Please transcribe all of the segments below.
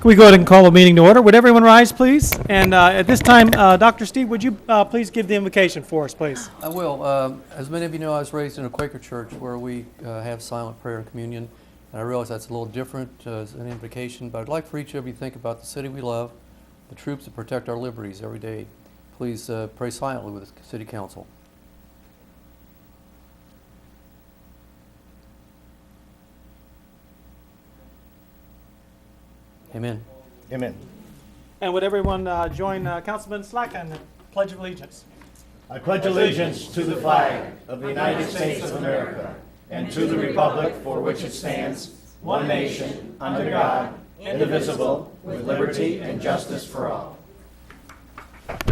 We go ahead and call the meeting to order. Would everyone rise, please? And at this time, Dr. Steve, would you please give the invocation for us, please? I will. As many of you know, I was raised in a Quaker church where we have silent prayer and communion. And I realize that's a little different as an invocation, but I'd like for each of you to think about the city we love, the troops that protect our liberties every day. Please pray silently with the City Council. Amen. Amen. And would everyone join Councilman Slack in the Pledge of Allegiance? I pledge allegiance to the flag of the United States of America and to the republic for which it stands, one nation, under God, indivisible, with liberty and justice for all. All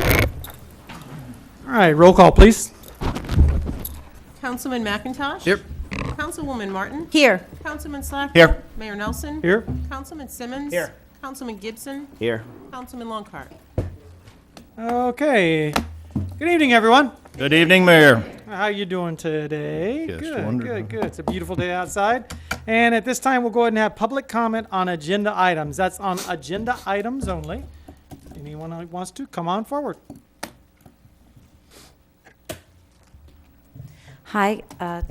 right, roll call, please. Councilman McIntosh? Here. Councilwoman Martin? Here. Councilman Slackler? Here. Mayor Nelson? Here. Councilman Simmons? Here. Councilman Gibson? Here. Councilman Longcart? Okay. Good evening, everyone. Good evening, Mayor. How you doing today? Just Good, wonderful. good. It's a beautiful day outside. And at this time, we'll go ahead and have public comment on agenda items. That's on agenda items only. Anyone who wants to, come on forward. Hi,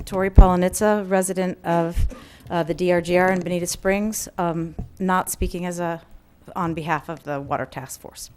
Tori Polanitsa, resident of the DRGR in Bonita Springs, not speaking on behalf of the Water Task Force.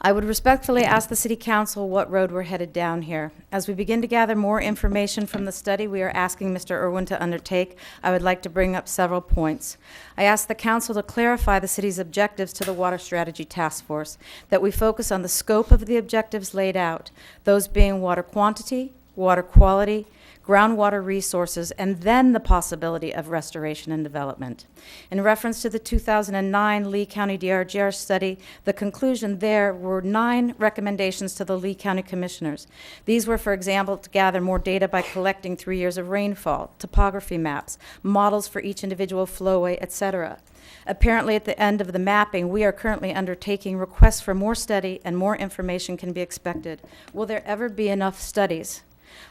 I would respectfully ask the City Council what road we're headed down here. As we begin to gather more information from the study we are asking Mr. Irwin to undertake, I would like to bring up several points. I ask the Council to clarify the City's objectives to the Water Strategy Task Force, that we focus on the scope of the objectives laid out, those being water quantity, water quality, groundwater resources, and then the possibility of restoration and development. In reference to the 2009 Lee County DRGR study, the conclusion there were 9 recommendations to the Lee County Commissioners. These were, for example, to gather more data by collecting 3 years of rainfall, topography maps, models for each individual flowway, etc. Apparently, at the end of the mapping, we are currently undertaking requests for more study, and more information can be expected. Will there ever be enough studies?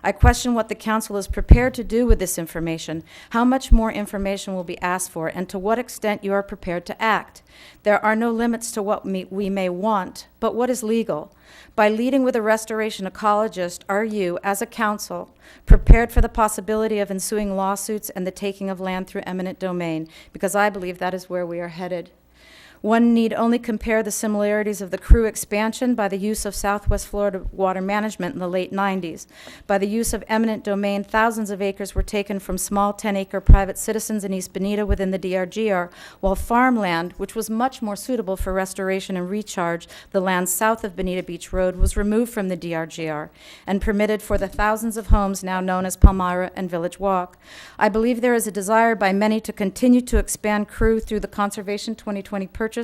I question what the Council is prepared to do with this information, how much more information will be asked for, and to what extent you are prepared to act. There are no limits to what we may want, but what is legal? By leading with a restoration ecologist, are you, as a council, prepared for the possibility of ensuing lawsuits and the taking of land through eminent domain? Because I believe that is where we are headed. One need only compare the similarities of the Crew expansion by the use of Southwest Florida water management in the late 90s. By the use of eminent domain, thousands of acres were taken from small 10-acre private citizens in East Bonita within the DRGR, while farmland, which was much more suitable for restoration and recharge, the land south of Bonita Beach Road, was removed from the DRGR and permitted for the thousands of homes now known as Palmyra and Village Walk. I believe there is a desire by many to continue to expand Crew through the Conservation 2020 purchase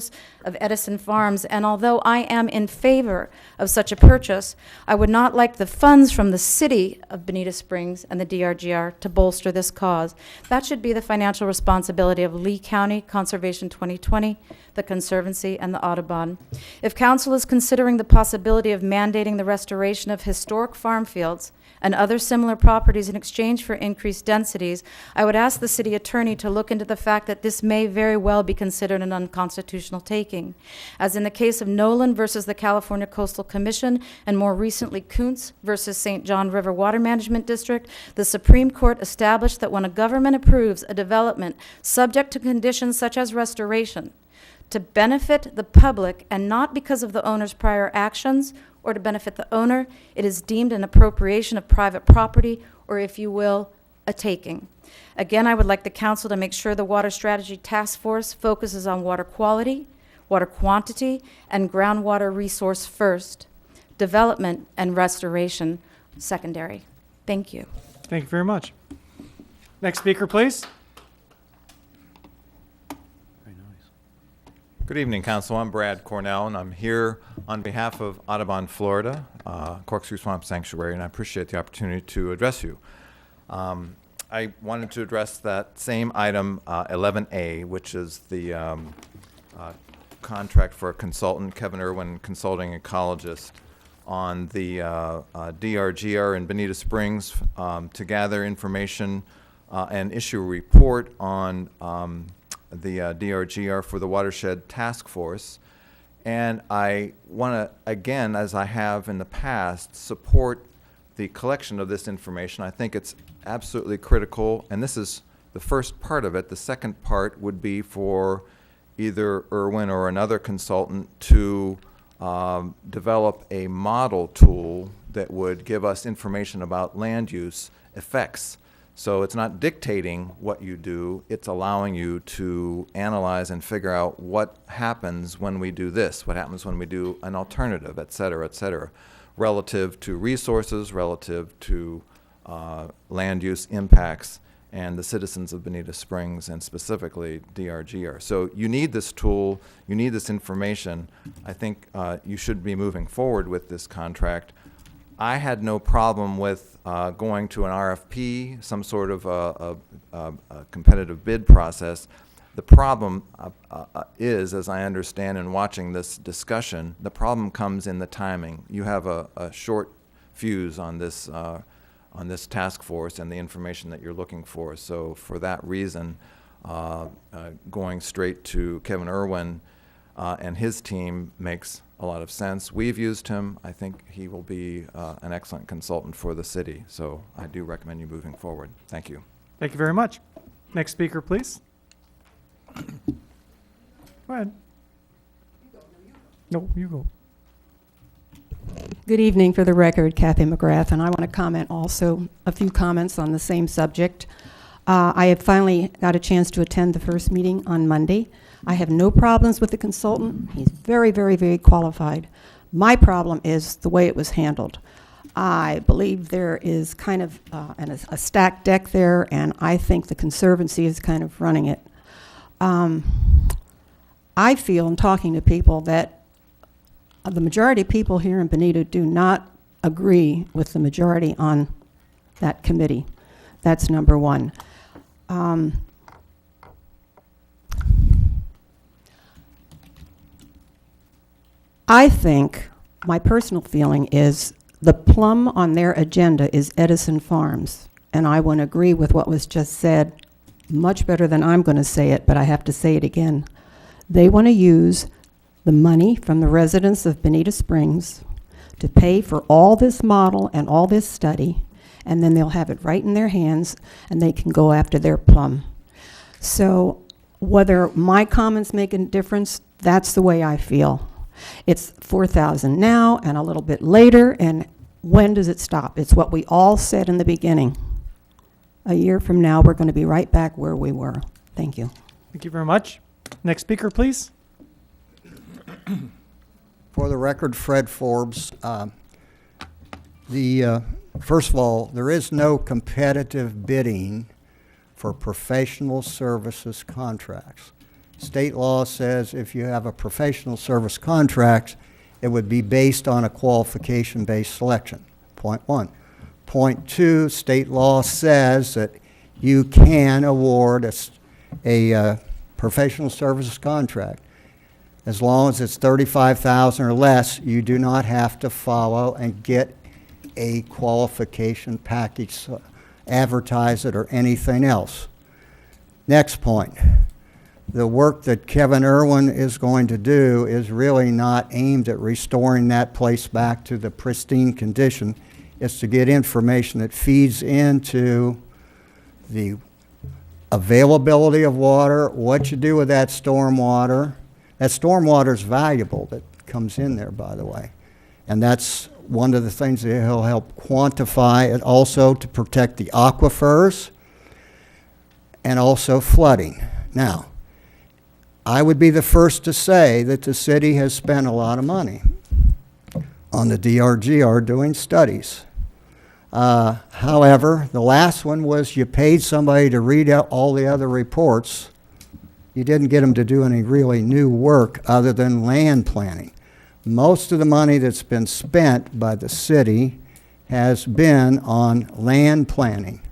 of Edison Farms, and although I am in favor of such a purchase, I would not like the funds from the City of Bonita Springs and the DRGR to bolster this cause. That should be the financial responsibility of Lee County Conservation 2020, the Conservancy, and the Audubon. If Council is considering the possibility of mandating the restoration of historic farm fields and other similar properties in exchange for increased densities, I would ask the city attorney to look into the fact that this may very well be considered an unconstitutional taking. As in the case of Nolan versus the California Coastal Commission, and more recently Kuntz versus St. John River Water Management District, the Supreme Court established that when a government approves a development subject to conditions such as restoration, to benefit the public and not because of the owner's prior actions or to benefit the owner, it is deemed an appropriation of private property, or if you will, a taking. Again, I would like the Council to make sure the Water Strategy Task Force focuses on water quality, water quantity, and groundwater resource first, development and restoration secondary. Thank you. Thank you very much. Next speaker, please. Good evening, Council. I'm Brad Cornell, and I'm here on behalf of Audubon, Florida, Corkscrew Swamp Sanctuary, and I appreciate the opportunity to address you. I wanted to address that same item, 11A, which is the contract for a consultant, Kevin Irwin, consulting ecologist, on the DRGR in Bonita Springs to gather information and issue a report on DRGR for the Watershed Task Force. And I want to, again, as I have in the past, support the collection of this information. I think it's absolutely critical, and this is the first part of it. The second part would be for either Irwin or another consultant to develop a model tool that would give us information about land use effects. So it's not dictating what you do, it's allowing you to analyze and figure out what happens when we do this, what happens when we do an alternative, et cetera, relative to resources, relative to land use impacts, and the citizens of Bonita Springs, and specifically DRGR. So you need this tool, you need this information. I think you should be moving forward with this contract. I had no problem with going to an RFP, some sort of a competitive bid process. The problem is, as I understand in watching this discussion, the problem comes in the timing. You have a short fuse on this task force and the information that you're looking for. So for that reason, going straight to Kevin Irwin and his team makes a lot of sense. We've used him. I think he will be an excellent consultant for the city. So I do recommend you moving forward. Thank you. Thank you very much. Next speaker, please. Go ahead. No, you go. Good evening. For the record, Kathy McGrath, and I want to comment also a few comments on the same subject. I have finally got a chance to attend the first meeting on Monday. I have no problems with the consultant. He's very, very, very qualified. My problem is the way it was handled. I believe there is kind of a stacked deck there, and I think the Conservancy is kind of running it. I feel in talking to people that the majority of people here in Bonita do not agree with the majority on that committee. That's number one. I think, my personal feeling is, the plum on their agenda is Edison Farms, and I want to agree with what was just said much better than I'm going to say it, but I have to say it again. They want to use the money from the residents of Bonita Springs to pay for all this model and all this study, and then they'll have it right in their hands, and they can go after their plum. So whether my comments make a difference, that's the way I feel. It's 4,000 now and a little bit later, and when does it stop? It's what we all said in the beginning. A year from now, we're going to be right back where we were. Thank you. Thank you very much. Next speaker, please. For the record, Fred Forbes. First of all, there is no competitive bidding for professional services contracts. State law says if you have a professional service contract, it would be based on a qualification-based selection, point one. Point two, state law says that you can award a professional services contract. As long as it's $35,000 or less, you do not have to follow and get a qualification package, advertise it, or anything else. Next point. The work that Kevin Irwin is going to do is really not aimed at restoring that place back to the pristine condition. It's to get information that feeds into the availability of water, what you do with that storm water. That storm water is valuable that comes in there, by the way. And that's one of the things that he'll help quantify, and also to protect the aquifers and also flooding. Now, I would be the first to say that the city has spent a lot of money on the DRGR doing studies. However, the last one was you paid somebody to read out all the other reports. You didn't get them to do any really new work other than land planning. Most of the money that's been spent by the city has been on land planning.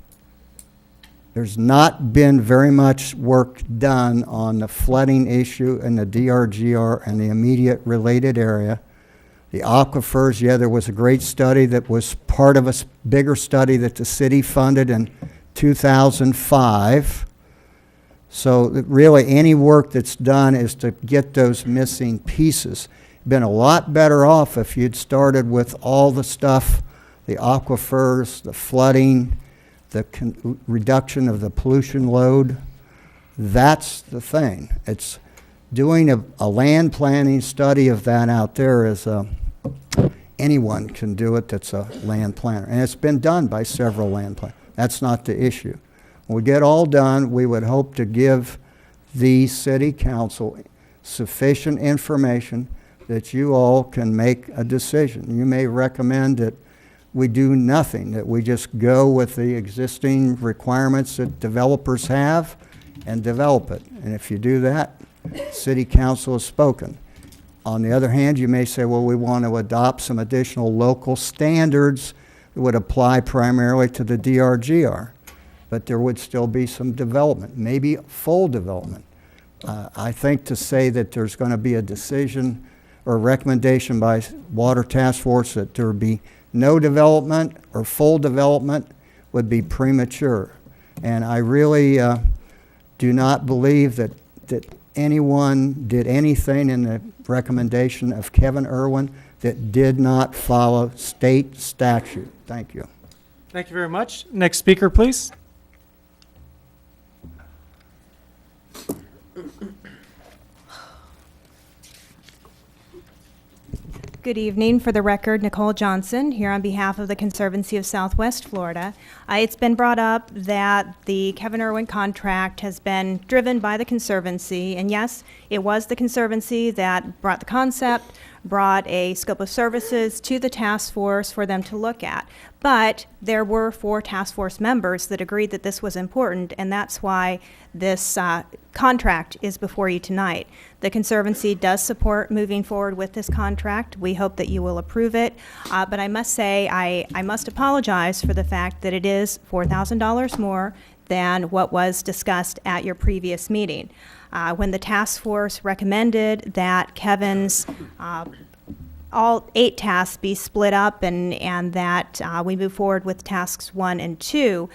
There's not been very much work done on the flooding issue in the DRGR and the immediate related area. The aquifers, yeah, there was a great study that was part of a bigger study that the city funded in 2005 So that really, any work that's done is to get those missing pieces. Been a lot better off if you'd started with all the stuff, the aquifers, the flooding, the reduction of the pollution load. That's the thing. It's doing a land planning study of that out there is anyone can do it that's a land planner. And it's been done by several land planners. That's not the issue. When we get all done, we would hope to give the city council sufficient information that you all can make a decision. You may recommend that we do nothing, that we just go with the existing requirements that developers have and develop it. And if you do that, city council has spoken. On the other hand, you may say, well, we want to adopt some additional local standards that would apply primarily to the DRGR, but there would still be some development, maybe full development. I think to say that there's going to be a decision or a recommendation by Water Task Force that there would be no development or full development would be premature. And I really do not believe that anyone did anything in the recommendation of Kevin Irwin that did not follow state statute. Thank you. Thank you very much. Next speaker, please. Good evening. For the record, Nicole Johnson, here on behalf of the Conservancy of Southwest Florida. It's been brought up that the Kevin Irwin contract has been driven by the Conservancy, and yes, it was the Conservancy that brought the concept, brought a scope of services to the task force for them to look at. But there were 4 task force members that agreed that this was important, and that's why this contract is before you tonight. The Conservancy does support moving forward with this contract. We hope that you will approve it. But I must say, I must apologize for the fact that it is $4,000 more than what was discussed at your previous meeting. When the task force recommended that Kevin's all 8 tasks be split up and that we move forward with tasks 1 and 2,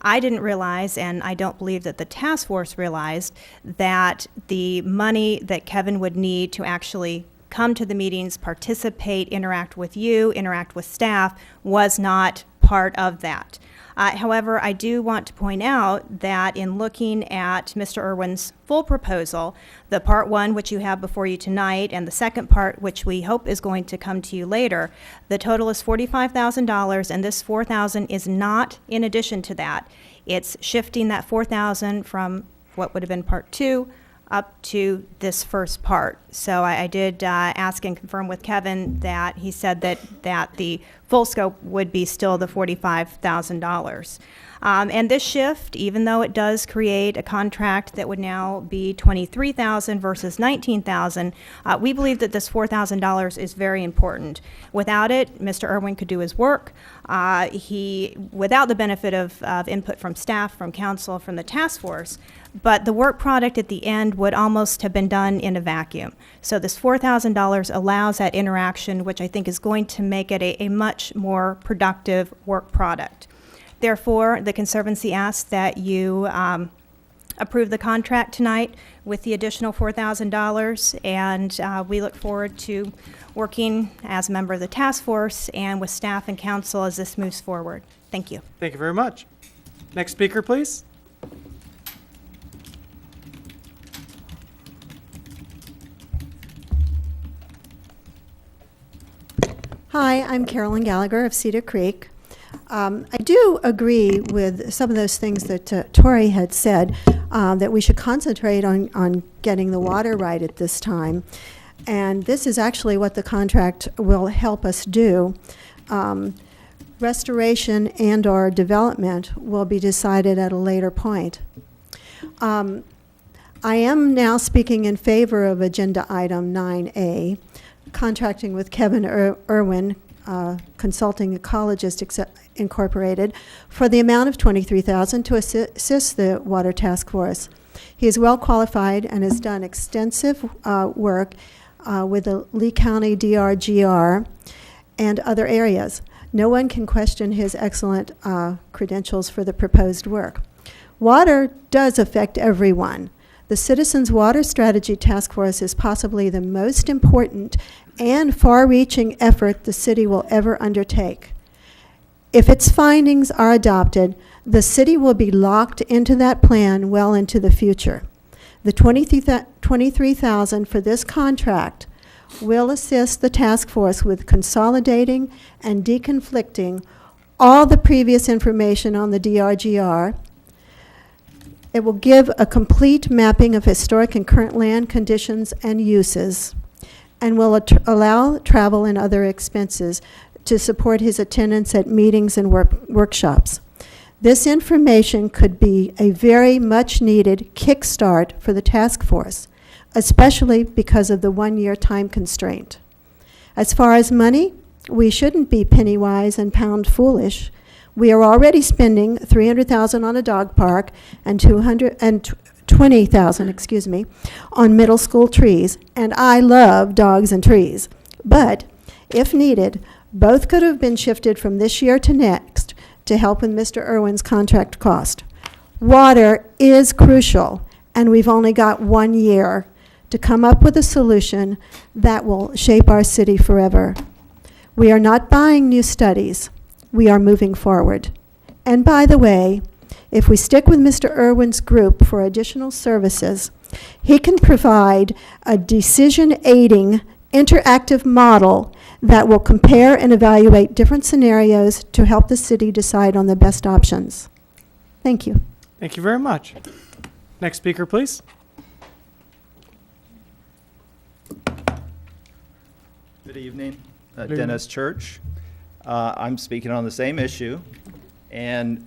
I didn't realize, and I don't believe that the task force realized, that the money that Kevin would need to actually come to the meetings, participate, interact with you, interact with staff, was not part of that. However, I do want to point out that in looking at Mr. Irwin's full proposal, the part 1, which you have before you tonight, and the second part, which we hope is going to come to you later, the total is $45,000, and this $4,000 is not in addition to that. It's shifting that $4,000 from what would have been part 2 up to this first part. So I did ask and confirm with Kevin that he said that the full scope would be still the $45,000. And this shift, even though it does create a contract that would now be $23,000 versus $19,000, we believe that this $4,000 is very important. Without it, Mr. Irwin could do his work. Without the benefit of input from staff, from council, from the task force, but the work product at the end would almost have been done in a vacuum. So this $4,000 allows that interaction, which I think is going to make it a much more productive work product. Therefore, the Conservancy asks that you approve the contract tonight with the additional $4,000, and we look forward to working as a member of the task force and with staff and council as this moves forward. Thank you. Thank you very much. Next speaker, please. Hi, I'm Carolyn Gallagher of Cedar Creek. I do agree with some of those things that Tori had said, that we should concentrate on getting the water right at this time. And this is actually what the contract will help us do. Restoration and/or development will be decided at a later point. I am now speaking in favor of Agenda Item 9A, contracting with Kevin Irwin, Consulting Ecologist Incorporated, for the amount of $23,000 to assist the Water Task Force. He is well qualified and has done extensive work with the Lee County DRGR and other areas. No one can question his excellent credentials for the proposed work. Water does affect everyone. The Citizens Water Strategy Task Force is possibly the most important and far-reaching effort the city will ever undertake. If its findings are adopted, the city will be locked into that plan well into the future. The $23,000 for this contract will assist the task force with consolidating and deconflicting all the previous information on the DRGR. It will give a complete mapping of historic and current land conditions and uses, and will allow travel and other expenses to support his attendance at meetings and workshops. This information could be a very much needed kickstart for the task force, especially because of the one-year time constraint. As far as money, we shouldn't be penny wise and pound foolish. We are already spending $300,000 on a dog park and $220,000, on middle school trees, and I love dogs and trees. But if needed, both could have been shifted from this year to next to help with Mr. Irwin's contract cost. Water is crucial, and we've only got 1 year to come up with a solution that will shape our city forever. We are not buying new studies. We are moving forward. And by the way, if we stick with Mr. Irwin's group for additional services, he can provide a decision-aiding interactive model that will compare and evaluate different scenarios to help the city decide on the best options. Thank you. Thank you very much. Next speaker, please. Good evening, Good Dennis Church. I'm speaking on the same issue, and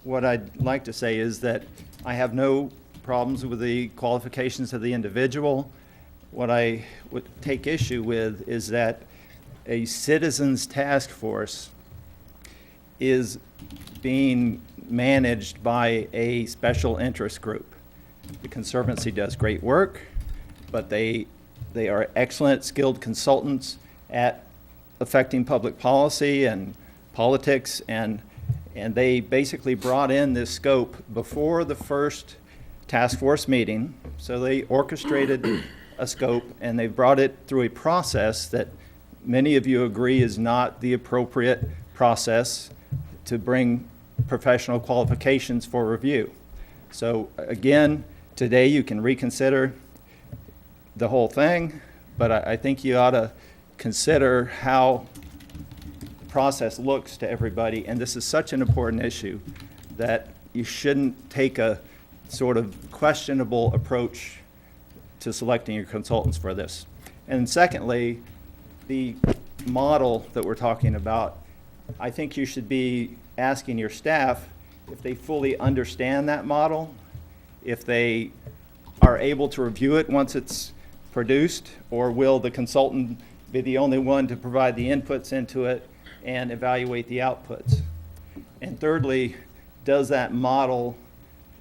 what I'd like to say is that I have no problems with the qualifications of the individual. What I would take issue with is that a citizens task force is being managed by a special interest group. The Conservancy does great work, but they are excellent, skilled consultants at affecting public policy and politics, and they basically brought in this scope before the first task force meeting. So they orchestrated a scope, and they brought it through a process that many of you agree is not the appropriate process to bring professional qualifications for review. So again, today you can reconsider the whole thing, but I think you ought to consider how the process looks to everybody, and this is such an important issue that you shouldn't take a sort of questionable approach to selecting your consultants for this. And secondly, the model that we're talking about, I think you should be asking your staff if they fully understand that model, if they are able to review it once it's produced, or will the consultant be the only one to provide the inputs into it and evaluate the outputs? And thirdly, does that model,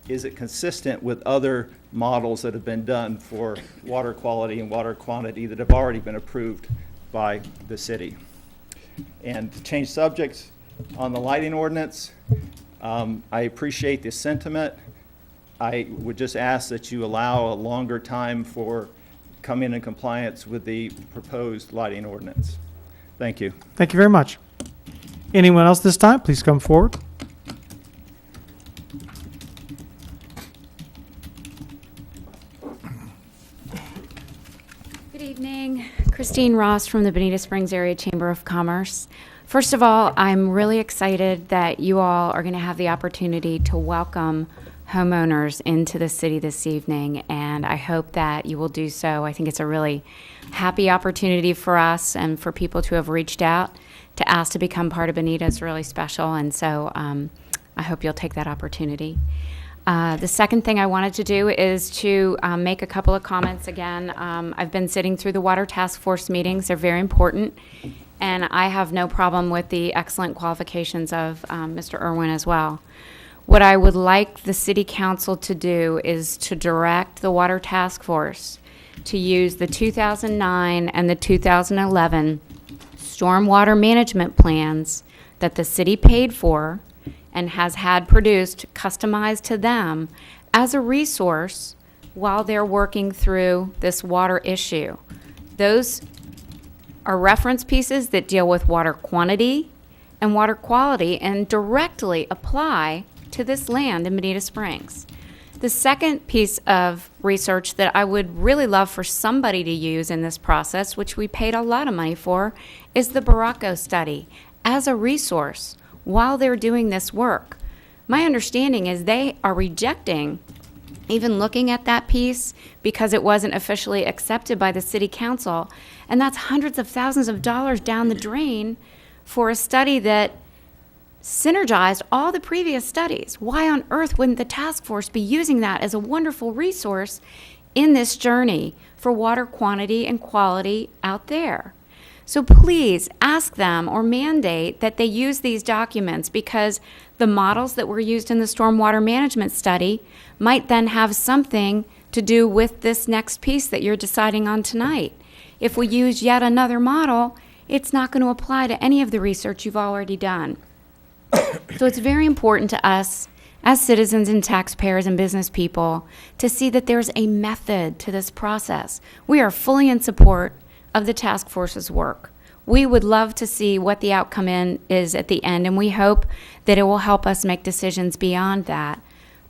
is it consistent with other models that have been done for water quality and water quantity that have already been approved by the city? And to change subjects, on the lighting ordinance, I appreciate the sentiment. I would just ask that you allow a longer time for coming in compliance with the proposed lighting ordinance. Thank you. Thank you very much. Anyone else this time, please come forward. Good evening. Christine Ross from the Bonita Springs Area Chamber of Commerce. First of all, I'm really excited that you all are going to have the opportunity to welcome homeowners into the city this evening, and I hope that you will do so. I think it's a really happy opportunity for us and for people to have reached out to ask to become part of Bonita. It's really special, and so I hope you'll take that opportunity. The second thing I wanted to do is to make a couple of comments again. I've been sitting through the Water Task Force meetings. They're very important, and I have no problem with the excellent qualifications of Mr. Irwin as well. What I would like the City Council to do is to direct the Water Task Force to use the 2009 and the 2011 stormwater management plans that the city paid for and has had produced, customized to them as a resource while they're working through this water issue. Those are reference pieces that deal with water quantity and water quality and directly apply to this land in Bonita Springs. The second piece of research that I would really love for somebody to use in this process, which we paid a lot of money for, is the Baracco study as a resource while they're doing this work. My understanding is they are rejecting even looking at that piece because it wasn't officially accepted by the city council. And that's hundreds of thousands of dollars down the drain for a study that synergized all the previous studies. Why on earth wouldn't the task force be using that as a wonderful resource in this journey for water quantity and quality out there? So please ask them or mandate that they use these documents, because the models that were used in the stormwater management study might then have something to do with this next piece that you're deciding on tonight. If we use yet another model, it's not going to apply to any of the research you've already done. So it's very important to us as citizens and taxpayers and business people to see that there's a method to this process. We are fully in support of the task force's work. We would love to see what the outcome is at the end, and we hope that it will help us make decisions beyond that.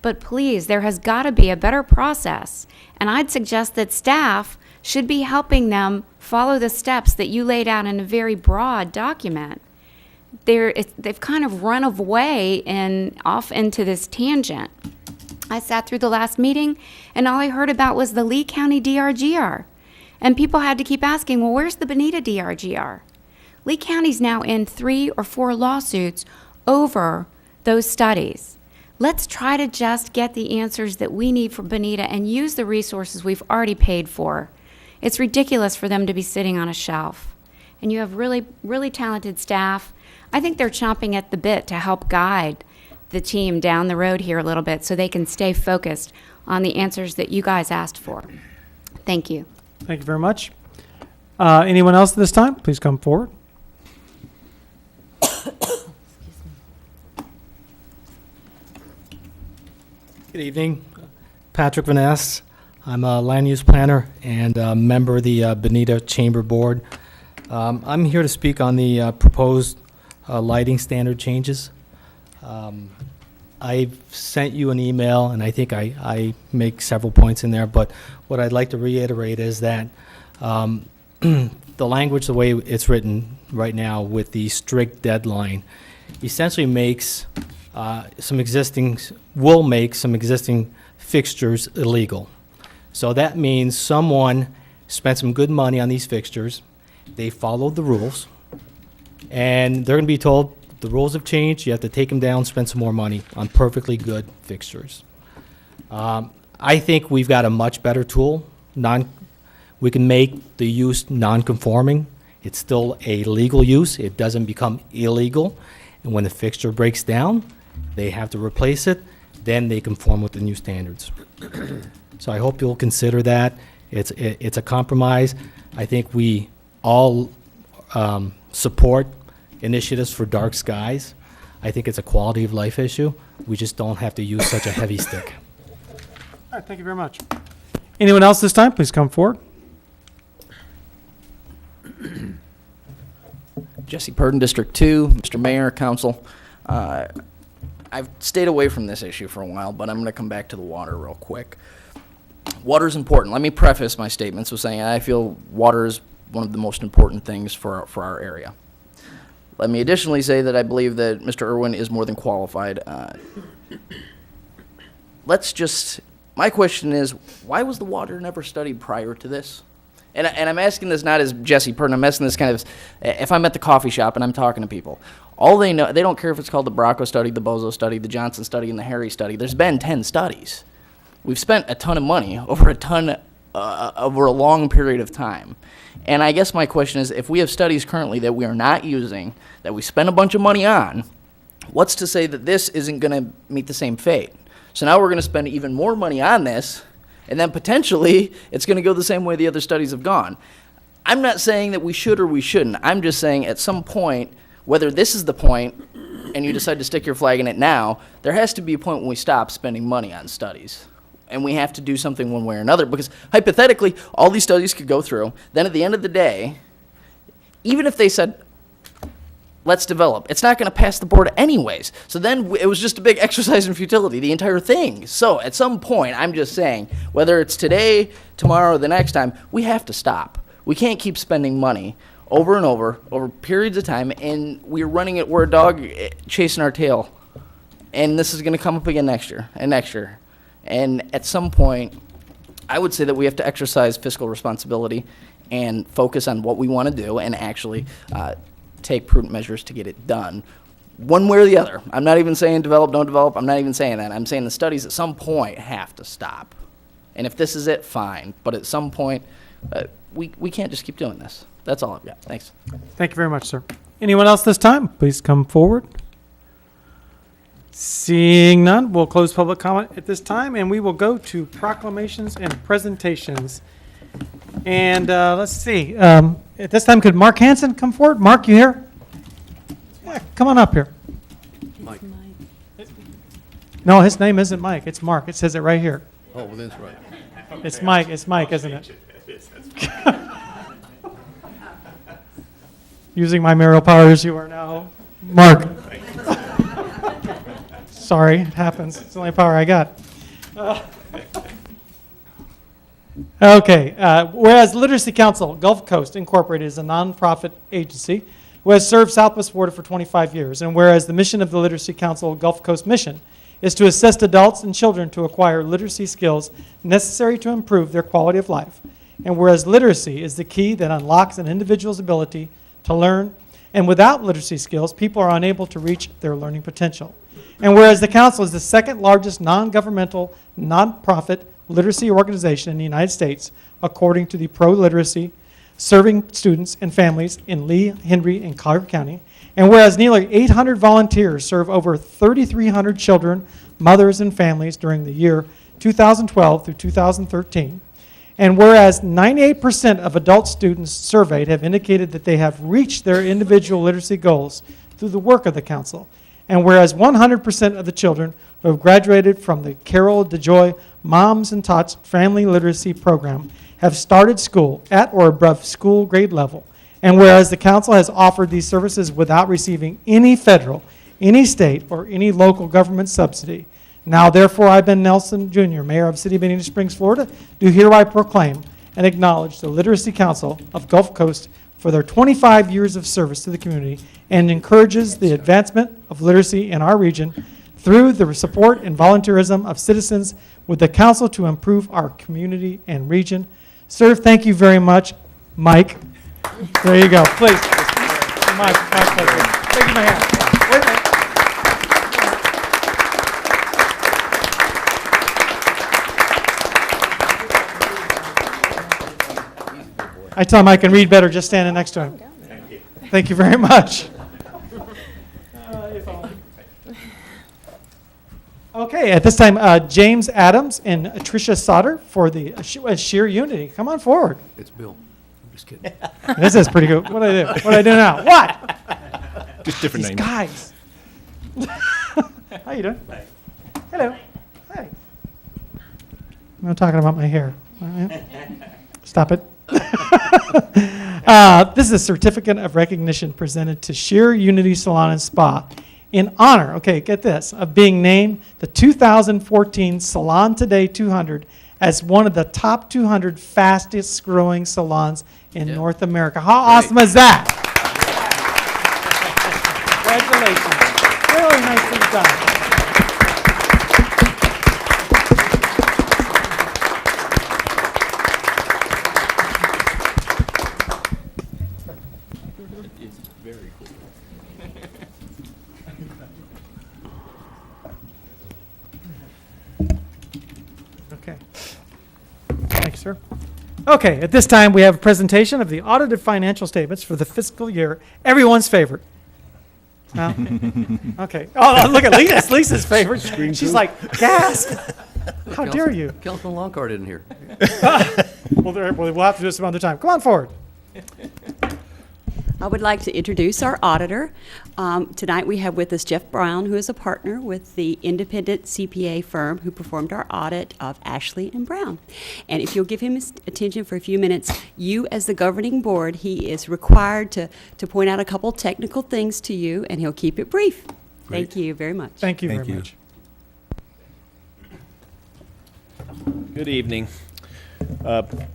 But please, there has got to be a better process, and I'd suggest that staff should be helping them follow the steps that you laid out in a very broad document. They've kind of run away and off into this tangent. I sat through the last meeting, and all I heard about was the Lee County DRGR. And people had to keep asking, well, where's the Bonita DRGR? Lee County's now in 3 or 4 lawsuits over those studies. Let's try to just get the answers that we need for Bonita and use the resources we've already paid for. It's ridiculous for them to be sitting on a shelf. And you have really, really talented staff. I think they're chomping at the bit to help guide the team down the road here a little bit so they can stay focused on the answers that you guys asked for. Thank you. Thank you very much. Anyone else at this time? Please come forward. Good evening. Patrick Van Ness. I'm a land use planner and a member of the Bonita Chamber Board. I'm here to speak on the proposed lighting standard changes. I've sent you an email, and I think I make several points in there, but what I'd like to reiterate is that the language, the way it's written right now with the strict deadline, essentially makes will make some existing fixtures illegal. So that means someone spent some good money on these fixtures, they followed the rules, and they're going to be told the rules have changed, you have to take them down, spend some more money on perfectly good fixtures. I think we've got a much better tool. We can make the use non-conforming. It's still a legal use. It doesn't become illegal. And when the fixture breaks down, they have to replace it. Then they conform with the new standards. So I hope you'll consider that. It's a compromise. I think we all support initiatives for dark skies. I think it's a quality of life issue. We just don't have to use such a heavy stick. All right, thank you very much. Anyone else this time? Please come forward. Jesse Purdon, District 2, Mr. Mayor, Council. I've stayed away from this issue for a while, but I'm going to come back to the water real quick. Water is important. Let me preface my statements with saying I feel water is one of the most important things for our area. Let me additionally say that I believe that Mr. Irwin is more than qualified. My question is, why was the water never studied prior to this? And I'm asking this not as Jesse Purdon, I'm asking this kind of, if I'm at the coffee shop and I'm talking to people, all they know, they don't care if it's called the Baracco study, the Bozo study, the Johnson study, and the Harry study. There's been 10 studies. We've spent a ton of money over a long period of time. And I guess my question is, if we have studies currently that we are not using, that we spend a bunch of money on, what's to say that this isn't going to meet the same fate? So now we're going to spend even more money on this, and then potentially it's going to go the same way the other studies have gone. I'm not saying that we should or we shouldn't. I'm just saying at some point, whether this is the point and you decide to stick your flag in it now, there has to be a point when we stop spending money on studies. And we have to do something one way or another, because hypothetically, all these studies could go through. Then at the end of the day, even if they said, let's develop, it's not going to pass the board anyways. So then it was just a big exercise in futility, the entire thing. So at some point, I'm just saying, whether it's today, tomorrow, or the next time, we have to stop. We can't keep spending money over and over periods of time, and we're running it, we're a dog chasing our tail. And this is going to come up again next year and next year. And at some point, I would say that we have to exercise fiscal responsibility and focus on what we want to do and actually take prudent measures to get it done, one way or the other. I'm not even saying develop, don't develop. I'm not even saying that. I'm saying the studies at some point have to stop. And if this is it, fine. But at some point, we can't just keep doing this. That's all I've got. Thanks. Thank you very much, sir. Anyone else this time? Please come forward. Seeing none, we'll close public comment at this time, and we will go to proclamations and presentations. And let's see. At this time, could Mark Hansen come forward? Mark, you here? Yeah, come on up here. Mike. No, his name isn't Mike. It's Mark. It says it right here. Oh, well, that's right. It's Mike. It's Mike, isn't it? Using my mayoral powers, you are now Mark. Sorry, it happens. It's the only power I got. Okay. Whereas Literacy Council Gulf Coast Incorporated is a nonprofit agency who has served Southwest Florida for 25 years, and whereas the mission of the Literacy Council Gulf Coast mission is to assist adults and children to acquire literacy skills necessary to improve their quality of life, and whereas literacy is the key that unlocks an individual's ability to learn, and without literacy skills, people are unable to reach their learning potential. And whereas the Council is the second largest non-governmental, nonprofit literacy organization in the United States, according to the Pro-Literacy, serving students and families in Lee, Henry, and Collier County. And whereas nearly 800 volunteers serve over 3,300 children, mothers, and families during the year 2012 through 2013. And whereas 98% of adult students surveyed have indicated that they have reached their individual literacy goals through the work of the Council. And whereas 100% of the children who have graduated from the Carol DeJoy Moms and Tots Family Literacy Program have started school at or above school grade level. And whereas the Council has offered these services without receiving any federal, any state, or any local government subsidy. Now, therefore, I, Ben Nelson, Jr., Mayor of the City of Bonita Springs, Florida, do hereby proclaim and acknowledge the Literacy Council of Gulf Coast for their 25 years of service to the community and encourages the advancement of literacy in our region through the support and volunteerism of citizens with the Council to improve our community and region. Sir, thank you very much. Mike, there you go. Please. My pleasure. Thank you, my hand. Wait a minute. I tell him I can read better just standing next to him. Thank you very much. Okay, at this time, James Adams and Tricia Sauter for the Sheer Unity. Come on forward. It's Bill. I'm just kidding. This is pretty good. What do I do? What do I do now? What? Just different These names. guys. How you doing? Hello. Hey. I'm talking about my hair. Stop it. This is a certificate of recognition presented to Sheer Unity Salon and Spa in honor, okay, get this, of being named the 2014 Salon Today 200 as one of the top 200 fastest growing salons in North America. How awesome is that? Congratulations. Really nicely done. Okay. Thanks, sir. Okay, at this time, we have a presentation of the audited financial statements for the fiscal year. Everyone's favorite. No? Okay. Oh, look at Lisa. It's Lisa's favorite. She's like, gasp. How dare you? Councilman Longcart isn't here. Well, we'll have to do this some other time. Come on forward. I would like to introduce our auditor. Tonight we have with us Jeff Brown, who is a partner with the independent CPA firm who performed our audit of Ashley and Brown. And if you'll give him his attention for a few minutes, you as the governing board, he is required to point out a couple technical things to you, and he'll keep it brief. Great. Thank you very much. Thank you very much. Good evening.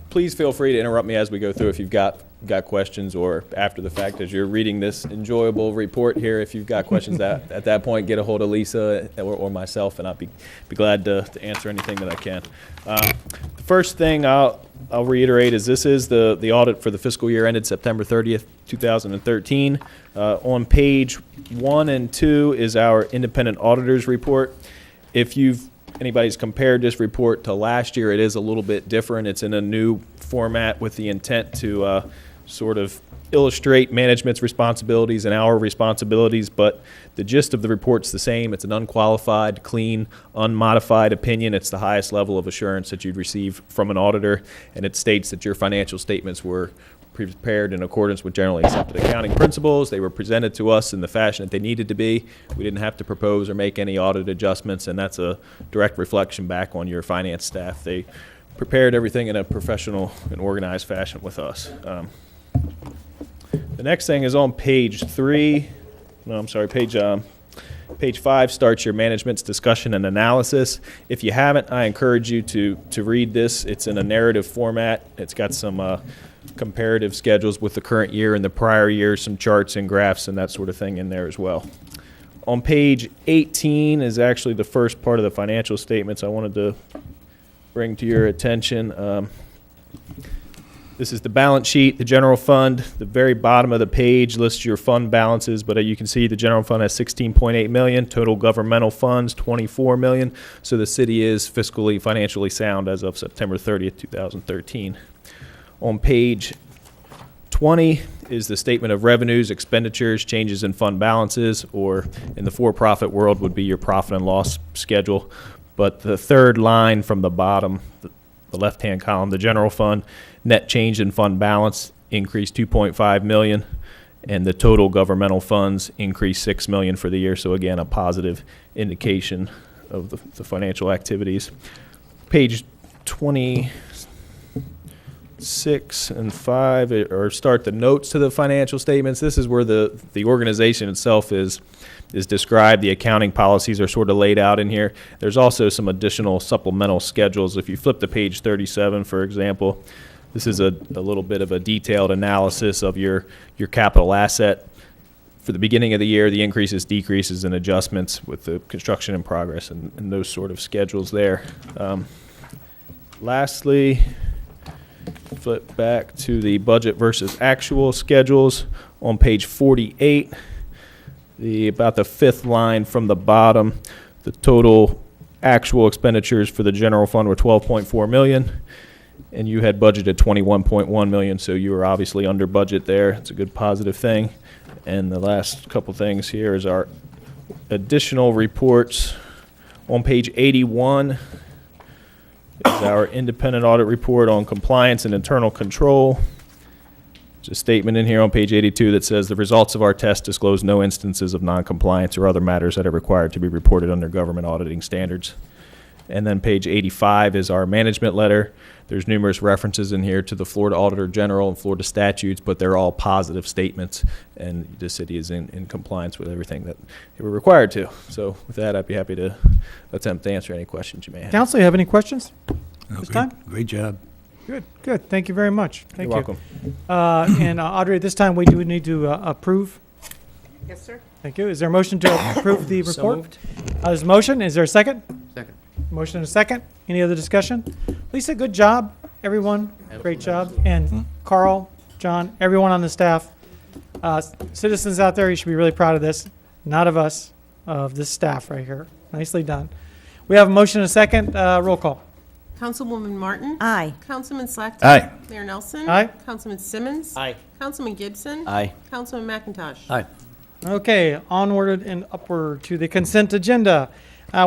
Please feel free to interrupt me as we go through if you've got questions, or after the fact as you're reading this enjoyable report here. If you've got questions at that point, get a hold of Lisa or myself, and I'll be glad to answer anything that I can. The first thing I'll reiterate is this is the audit for the fiscal year ended September 30th, 2013. On page 1 and 2 is our independent auditors report. If anybody's compared this report to last year, it is a little bit different. It's in a new format with the intent to sort of illustrate management's responsibilities and our responsibilities, but the gist of the report's the same. It's an unqualified, clean, unmodified opinion. It's the highest level of assurance that you'd receive from an auditor, and it states that your financial statements were prepared in accordance with generally accepted accounting principles. They were presented to us in the fashion that they needed to be. We didn't have to propose or make any audit adjustments, and that's a direct reflection back on your finance staff. They prepared everything in a professional and organized fashion with us. The next thing is on page 3. No, I'm sorry, page 5 starts your management's discussion and analysis. If you haven't, I encourage you to read this. It's in a narrative format. It's got some comparative schedules with the current year and the prior year, some charts and graphs and that sort of thing in there as well. On page 18 is actually the first part of the financial statements I wanted to bring to your attention. This is the balance sheet, the general fund. The very bottom of the page lists your fund balances, but you can see the general fund has $16.8 million, total governmental funds $24 million. So the city is fiscally, financially sound as of September 30th, 2013. On page 20 is the statement of revenues, expenditures, changes in fund balances, or in the for-profit world would be your profit and loss schedule. But the third line from the bottom, the left-hand column, the general fund, net change in fund balance increased $2.5 million, and the total governmental funds increased $6 million for the year. So again, a positive indication of the financial activities. Page 26 and 5 or start the notes to the financial statements. This is where the organization itself is described. The accounting policies are sort of laid out in here. There's also some additional supplemental schedules. If you flip to page 37, for example, this is a little bit of a detailed analysis of your capital asset. For the beginning of the year, the increases, decreases, and adjustments with the construction in progress and those sort of schedules there. Lastly, flip back to the budget versus actual schedules on page 48. About the fifth line from the bottom, the total actual expenditures for the general fund were $12.4 million, and you had budgeted $21.1 million, so you were obviously under budget there. It's a good positive thing. And the last couple things here is our additional reports. On page 81 is our independent audit report on compliance and internal control. There's a statement in here on page 82 that says the results of our test disclose no instances of noncompliance or other matters that are required to be reported under government auditing standards. And then page 85 is our management letter. There's numerous references in here to the Florida Auditor General and Florida statutes, but they're all positive statements, and the city is in compliance with everything that they were required to. So with that, I'd be happy to attempt to answer any questions you may have. Council, you have any questions this time? Great job. Good. Thank you very much. Thank You're you. welcome. And Audrey, at this time, we do need to approve. Yes, sir. Thank you. Is there a motion to approve the So report? moved. There's a motion. Is there a second? Second. Motion and a second. Any other discussion? Lisa, good job. Everyone, great job. And Carl, John, everyone on the staff. Citizens out there, you should be really proud of this. Not of us, of this staff right here. Nicely done. We have a motion and a second. Roll call. Councilwoman Martin? Aye. Councilman Slackton? Aye. Mayor Nelson? Aye. Councilman Simmons? Aye. Councilman Gibson? Aye. Councilman McIntosh? Aye. Okay, onward and upward to the consent agenda.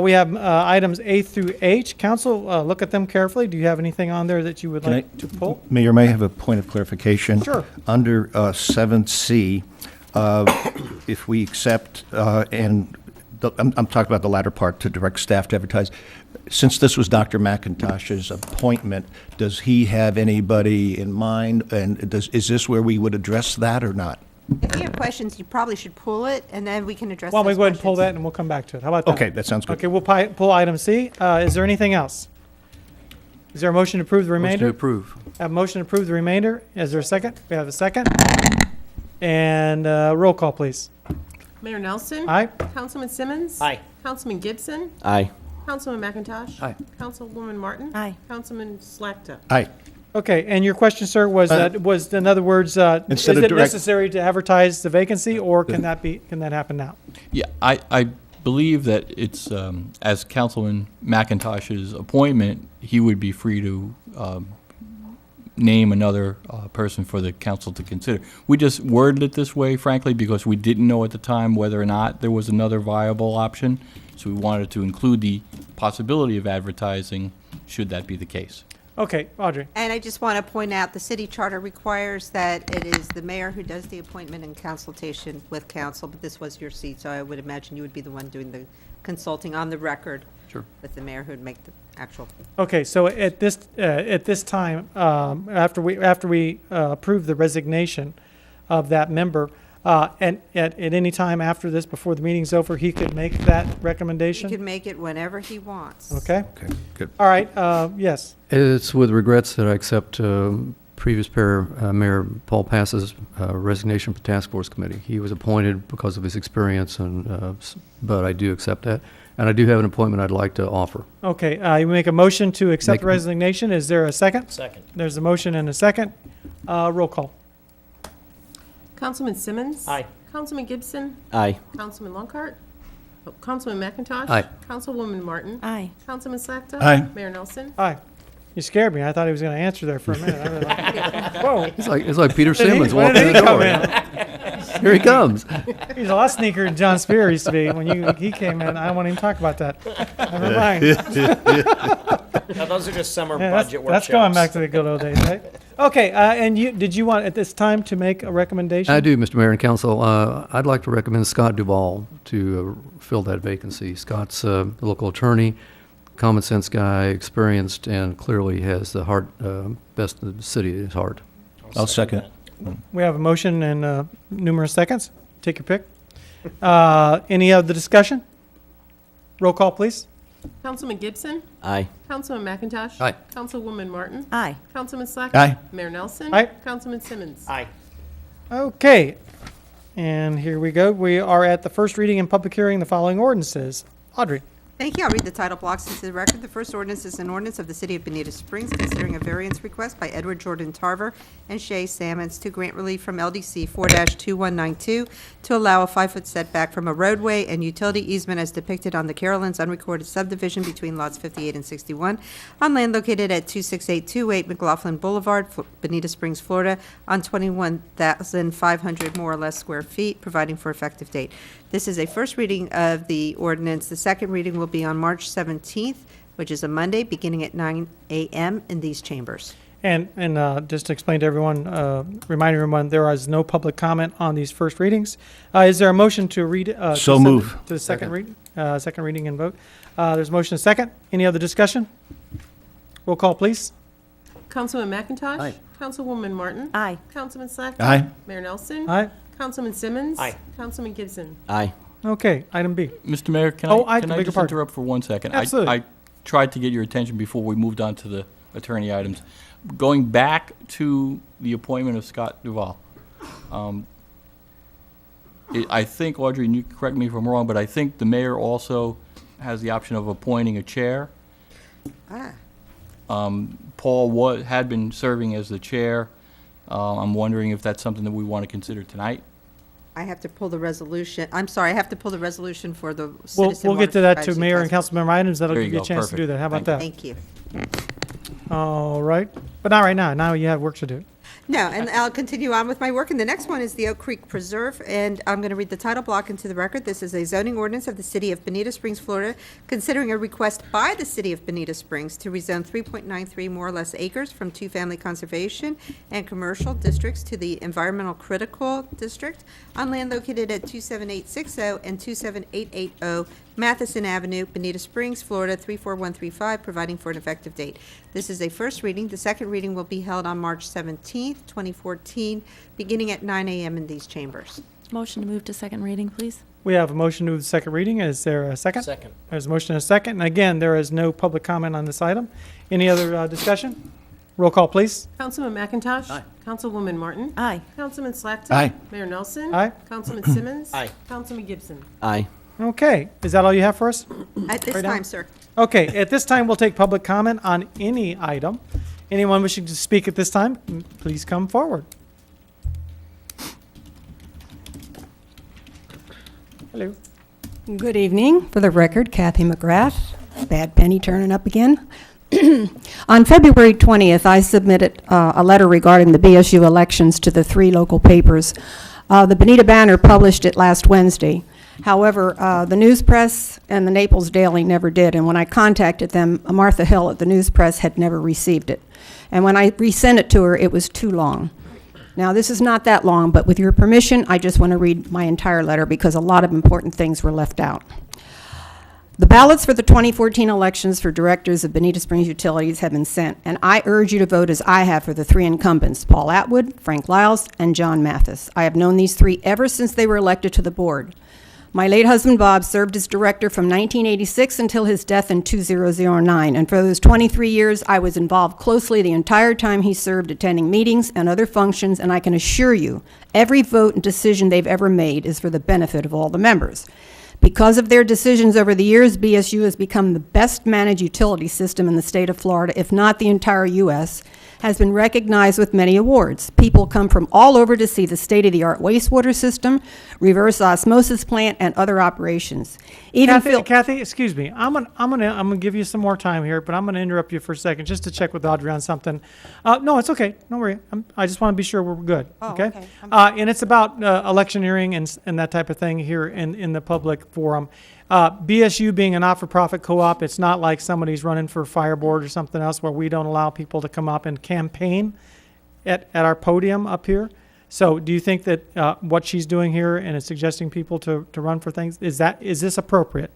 We have items A through H. Council, look at them carefully. Do you have anything on there that you would Can like to pull? Mayor, may I have a point of clarification? Sure. Under 7C, if we accept, I'm talking about the latter part, to direct staff to advertise, since this was Dr. McIntosh's appointment, does he have anybody in mind? And is this where we would address that or not? If you have questions, you probably should pull it, and then we can address Why don't we those go ahead and pull questions. that and we'll come back to it? How about that? Okay, that sounds good. Okay, we'll pull item C. Is there anything else? Is there a motion to approve the Motion remainder? to approve. Have a motion to approve the remainder. Is there a second? We have a second. And roll call, please. Mayor Nelson. Aye. Councilman Simmons. Aye. Councilman Gibson. Aye. Councilman McIntosh. Aye. Councilwoman Martin. Aye. Councilman Slakta. Aye. Okay, and your question, sir, was in other words, is Instead of it direct- necessary to advertise the vacancy, or can that happen now? Yeah, I believe that it's, as Councilman McIntosh's appointment, he would be free to name another person for the council to consider. We just worded it this way, frankly, because we didn't know at the time whether or not there was another viable option. So we wanted to include the possibility of advertising, should that be the case. Okay, Audrey. And I just want to point out, the city charter requires that it is the mayor who does the appointment in consultation with council, but this was your seat, so I would imagine you would be the one doing the consulting on the record. Sure. With the mayor who'd make the actual. Okay, so at this time, after we approve the resignation of that member, and at any time after this, before the meeting's over, he could make that He recommendation? could make it whenever he wants. Okay, Okay, good. all right, yes. It's with regrets that I accept previous Mayor Paul Pass's resignation from the Task Force Committee. He was appointed because of his experience, but I do accept that. And I do have an appointment I'd like to offer. Okay, you make a motion to accept Make- resignation. Is there a second? Second. There's a motion and a second. Roll call. Councilman Simmons. Aye. Councilman Gibson. Aye. Councilman Lockhart. Councilman McIntosh. Aye. Councilwoman Martin. Aye. Councilman Slakta. Aye. Mayor Nelson. Aye. You scared me. I thought he was going to answer there for a minute. I was like, whoa. It's like Peter Simmons When walking did in he the come door. in? Here he comes. He's a lot sneaker than John Spear used to be. When he came in, I don't want to even talk about that. Never mind. Now, those are just summer Yeah, budget that's going back to the good old days, right? Okay, and did you want at this time to make a recommendation? I do, Mr. Mayor and Council. I'd like to recommend Scott Duvall to fill that vacancy. Scott's a local attorney, common sense guy, experienced, and clearly has the heart, best of the city at his heart. I'll second. We have a motion and numerous seconds. Take your pick. Any other discussion? Roll call, please. Councilman Gibson. Aye. Councilman McIntosh. Aye. Councilwoman Martin. Aye. Councilman Slakta. Aye. Mayor Nelson. Aye. Councilman Simmons. Aye. Okay, and here we go. We are at the first reading and public hearing the following ordinances. Audrey. Thank you. I'll read the title blocks into the record. The first ordinance is an ordinance of the City of Bonita Springs considering a variance request by Edward Jordan Tarver and Shay Sammons to grant relief from LDC 4-2192 to allow a 5-foot setback from a roadway and utility easement as depicted on the Carolyn's unrecorded subdivision between lots 58 and 61 on land located at 26828 McLaughlin Boulevard, Bonita Springs, Florida, on 21,500 more or less square feet, providing for effective date. This is a first reading of the ordinance. The second reading will be on March 17th, which is a Monday, beginning at 9 a.m. in these chambers. And just to explain to everyone, remind everyone, there is no public comment on these first readings. Is there a motion to read? So to send move. it to the second reading and vote. There's a motion and a second. Any other discussion? Roll call, please. Councilman McIntosh. Aye. Councilwoman Martin. Aye. Councilman Slakta. Aye. Mayor Nelson. Aye. Councilman Simmons. Aye. Councilman Gibson. Aye. Okay, item B. Mr. Mayor, can Oh, I I can beg I your just pardon. interrupt for 1 second? Absolutely. I tried to get your attention before we moved on to the attorney items. Going back to the appointment of Scott Duvall, I think, Audrey, and you can correct me if I'm wrong, but I think the mayor also has the option of appointing a chair. Paul had been serving as the chair. I'm wondering if that's something that we want to consider tonight. I have to pull the resolution. I'm sorry, I have to pull the resolution for the We'll citizen get to that to water mayor and supervisor. council member items. That'll There give you you a go. chance to do Perfect. that. How about that? Thank you. All right, but not right now. Now you have work to do. No, and I'll continue on with my work. And the next one is the Oak Creek Preserve, and I'm going to read the title block into the record. This is a zoning ordinance of the City of Bonita Springs, Florida, considering a request by the City of Bonita Springs to rezone 3.93 more or less acres from two-family conservation and commercial districts to the environmental critical district on land located at 27860 and 27880 Matheson Avenue, Bonita Springs, Florida 34135, providing for an effective date. This is a first reading. The second reading will be held on March 17th, 2014, beginning at 9 a.m. in these chambers. Motion to move to second reading, please. We have a motion to move the second reading. Is there a second? Second. There's a motion and a second. And again, there is no public comment on this item. Any other discussion? Roll call, please. Councilman McIntosh? Aye. Councilwoman Martin? Aye. Councilman Slackton? Aye. Mayor Nelson? Aye. Councilman Simmons? Aye. Councilman Gibson? Aye. Okay. Is that all you have for us? At this Right now? time, sir. Okay. At this time, we'll take public comment on any item. Anyone wishing to speak at this time, please come forward. Hello. Good evening. For the record, Kathy McGrath, Bad Penny turning up again. On February 20th, I submitted a letter regarding the BSU elections to the 3 local papers. The Bonita Banner published it last Wednesday. However, the News Press and the Naples Daily never did, and when I contacted them, Martha Hill at the News Press had never received it. And when I resent it to her, it was too long. Now, this is not that long, but with your permission, I just want to read my entire letter because a lot of important things were left out. The ballots for the 2014 elections for directors of Bonita Springs Utilities have been sent, and I urge you to vote as I have for the 3 incumbents, Paul Atwood, Frank Lyles, and John Mathis. I have known these 3 ever since they were elected to the board. My late husband, Bob, served as director from 1986 until his death in 2009, and for those 23 years, I was involved closely the entire time he served, attending meetings and other functions, and I can assure you, every vote and decision they've ever made is for the benefit of all the members. Because of their decisions over the years, BSU has become the best managed utility system in the state of Florida, if not the entire U.S., has been recognized with many awards. People come from all over to see the state-of-the-art wastewater system, reverse osmosis plant, and other operations. Even Kathy, excuse me. I'm gonna give you some more time here, but I'm gonna interrupt you for a second just to check with Audrey on something. No, it's okay. Don't worry. I just want to be sure we're good. Oh, okay. okay. And it's about electioneering and that type of thing here in the public forum. BSU being a not-for-profit co-op, it's not like somebody's running for fire board or something else where we don't allow people to come up and campaign at our podium up here. So do you think that what she's doing here and is suggesting people to run for things, is this appropriate?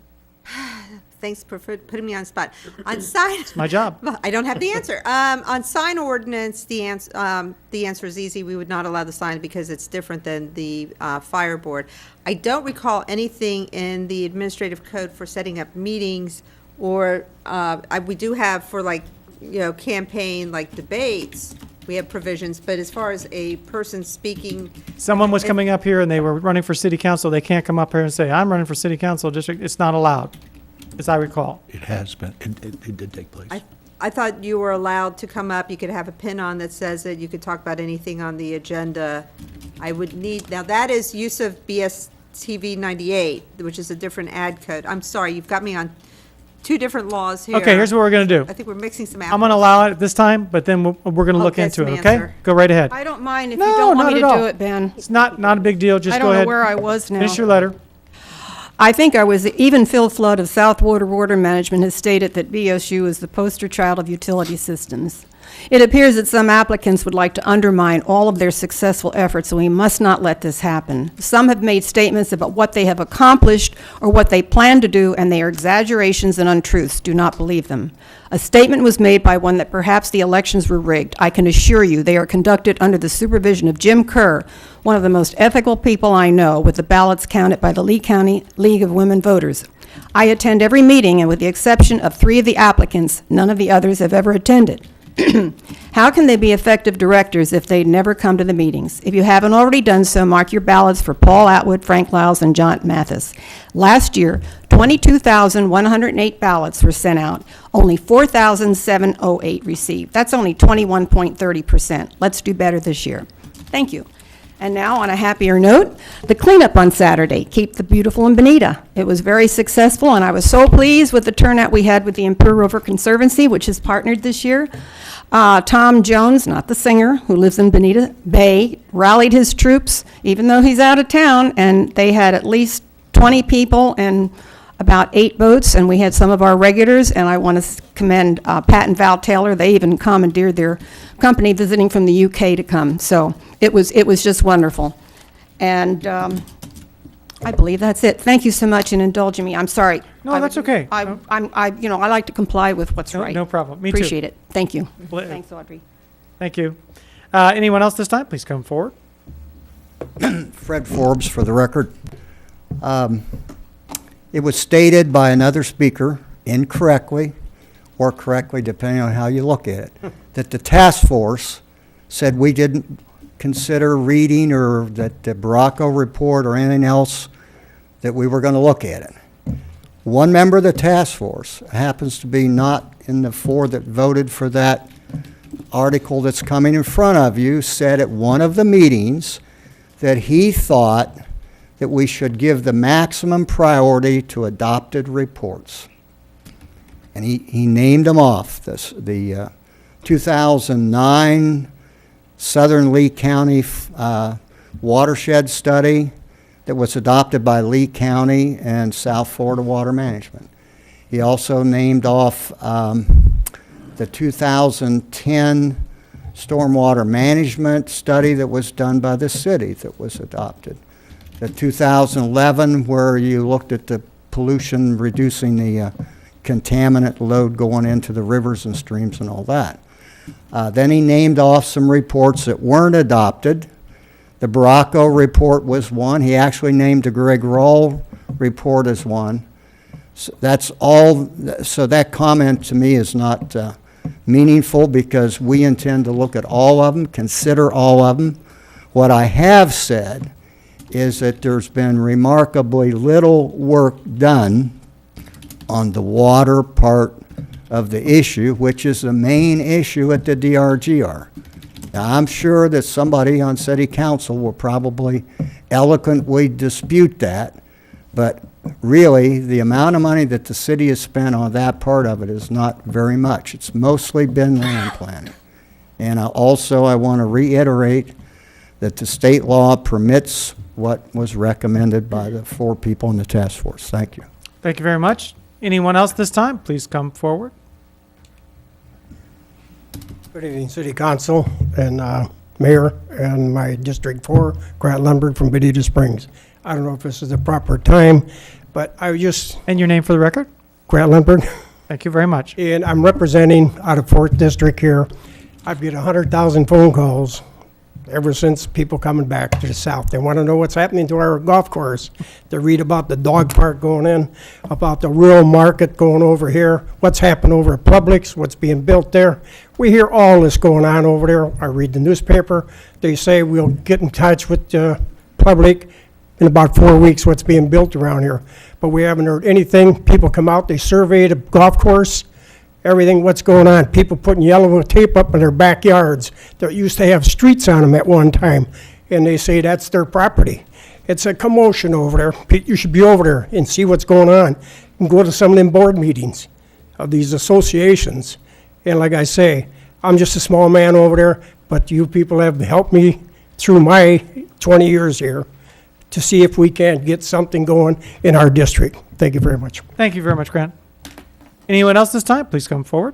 Thanks for putting me on the spot. On sign, It's my job. I don't have the answer. On sign ordinance, the answer is easy. We would not allow the sign because it's different than the fire board. I don't recall anything in the administrative code for setting up meetings, or we do have for campaign debates. We have provisions, but as far as a person speaking, Someone was coming up here and they were running for city council. They can't come up here and say, I'm running for city council district. It's not allowed, as I recall. It has been. It did take place. I thought you were allowed to come up. You could have a pin on that says that you could talk about anything on the agenda. I would need, now that is use of BSTV 98, which is a different ad code. I'm sorry, you've got me on 2 different laws here. Okay, here's what we're going to do. I think we're mixing some apples. I'm going to allow it at this time, but then we're going to look get into some it, okay? answer. Go right ahead. I don't mind if No, you don't want not me at to all. do it, Ben. It's not a big deal. Just I go don't know ahead. where I was now. Finish your letter. I think I was even Phil Flood of South Water Management has stated that BSU is the poster child of utility systems. It appears that some applicants would like to undermine all of their successful efforts, and we must not let this happen. Some have made statements about what they have accomplished or what they plan to do, and they are exaggerations and untruths. Do not believe them. A statement was made by one that perhaps the elections were rigged. I can assure you they are conducted under the supervision of Jim Kerr, one of the most ethical people I know, with the ballots counted by the Lee County League of Women Voters. I attend every meeting, and with the exception of 3 of the applicants, none of the others have ever attended. How can they be effective directors if they never come to the meetings? If you haven't already done so, mark your ballots for Paul Atwood, Frank Lyles, and John Mathis. Last year, 22,108 ballots were sent out. Only 4,708 received. That's only 21.30%. Let's do better this year. Thank you. And now, on a happier note, the cleanup on Saturday, Keep the Beautiful in Bonita. It was very successful, and I was so pleased with the turnout we had with the Imperial River Conservancy, which has partnered this year. Tom Jones, not the singer, who lives in Bonita Bay, rallied his troops, even though he's out of town, and they had at least 20 people and about 8 boats, and we had some of our regulars, and I want to commend Pat and Val Taylor. They even commandeered their company visiting from the UK to come. So it was just wonderful. And I believe that's it. Thank you so much in indulging me. I'm sorry. No, that's okay. I like to comply with what's right. No problem. Me too. Appreciate it. Thank you. Thanks, Audrey. Thank you. Anyone else this time? Please come forward. Fred Forbes, for the record. It was stated by another speaker, incorrectly or correctly, depending on how you look at it, that the task force said we didn't consider reading or that the Baracco report or anything else, that we were going to look at it. One member of the task force happens to be not in the 4 that voted for that article that's coming in front of you, said at one of the meetings that he thought that we should give the maximum priority to adopted reports. And he named them off. The 2009 Southern Lee County watershed study that was adopted by Lee County and South Florida Water Management. He also named off the 2010 stormwater management study that was done by the city that was adopted. The 2011, where you looked at the pollution, reducing the contaminant load going into the rivers and streams and all that. Then he named off some reports that weren't adopted. The Baracco report was one. He actually named the Greg Roll report as one. So that's all. So that comment to me is not meaningful, because we intend to look at all of them, consider all of them. What I have said is that there's been remarkably little work done on the water part of the issue, which is the main issue at the DRGR. Now, I'm sure that somebody on city council will probably eloquently dispute that, but really, the amount of money that the city has spent on that part of it is not very much. It's mostly been land planning. And I want to reiterate that the state law permits what was recommended by the 4 people in the task force. Thank you. Thank you very much. Anyone else this time? Please come forward. Good evening, City Council and Mayor and my District 4, Grant Lundberg from Bonita Springs. I don't know if this is the proper time, but I just... And your name for the record? Grant Lundberg. Thank you very much. And I'm representing out of 4th District here. I've get 100,000 phone calls ever since people coming back to the south. They want to know what's happening to our golf course. They read about the dog park going in, about the rural market going over here, what's happened over at Publix, what's being built there. We hear all this going on over there. I read the newspaper. They say we'll get in touch with the public in about 4 weeks what's being built around here. But we haven't heard anything. People come out, they survey the golf course, everything, what's going on. People putting yellow tape up in their backyards that used to have streets on them at one time, and they say that's their property. It's a commotion over there. You should be over there and see what's going on and go to some of them board meetings of these associations. And like I say, I'm just a small man over there, but you people have helped me through my 20 years here to see if we can get something going in our district. Thank you very much. Thank you very much, Grant. Anyone else this time? Please come forward.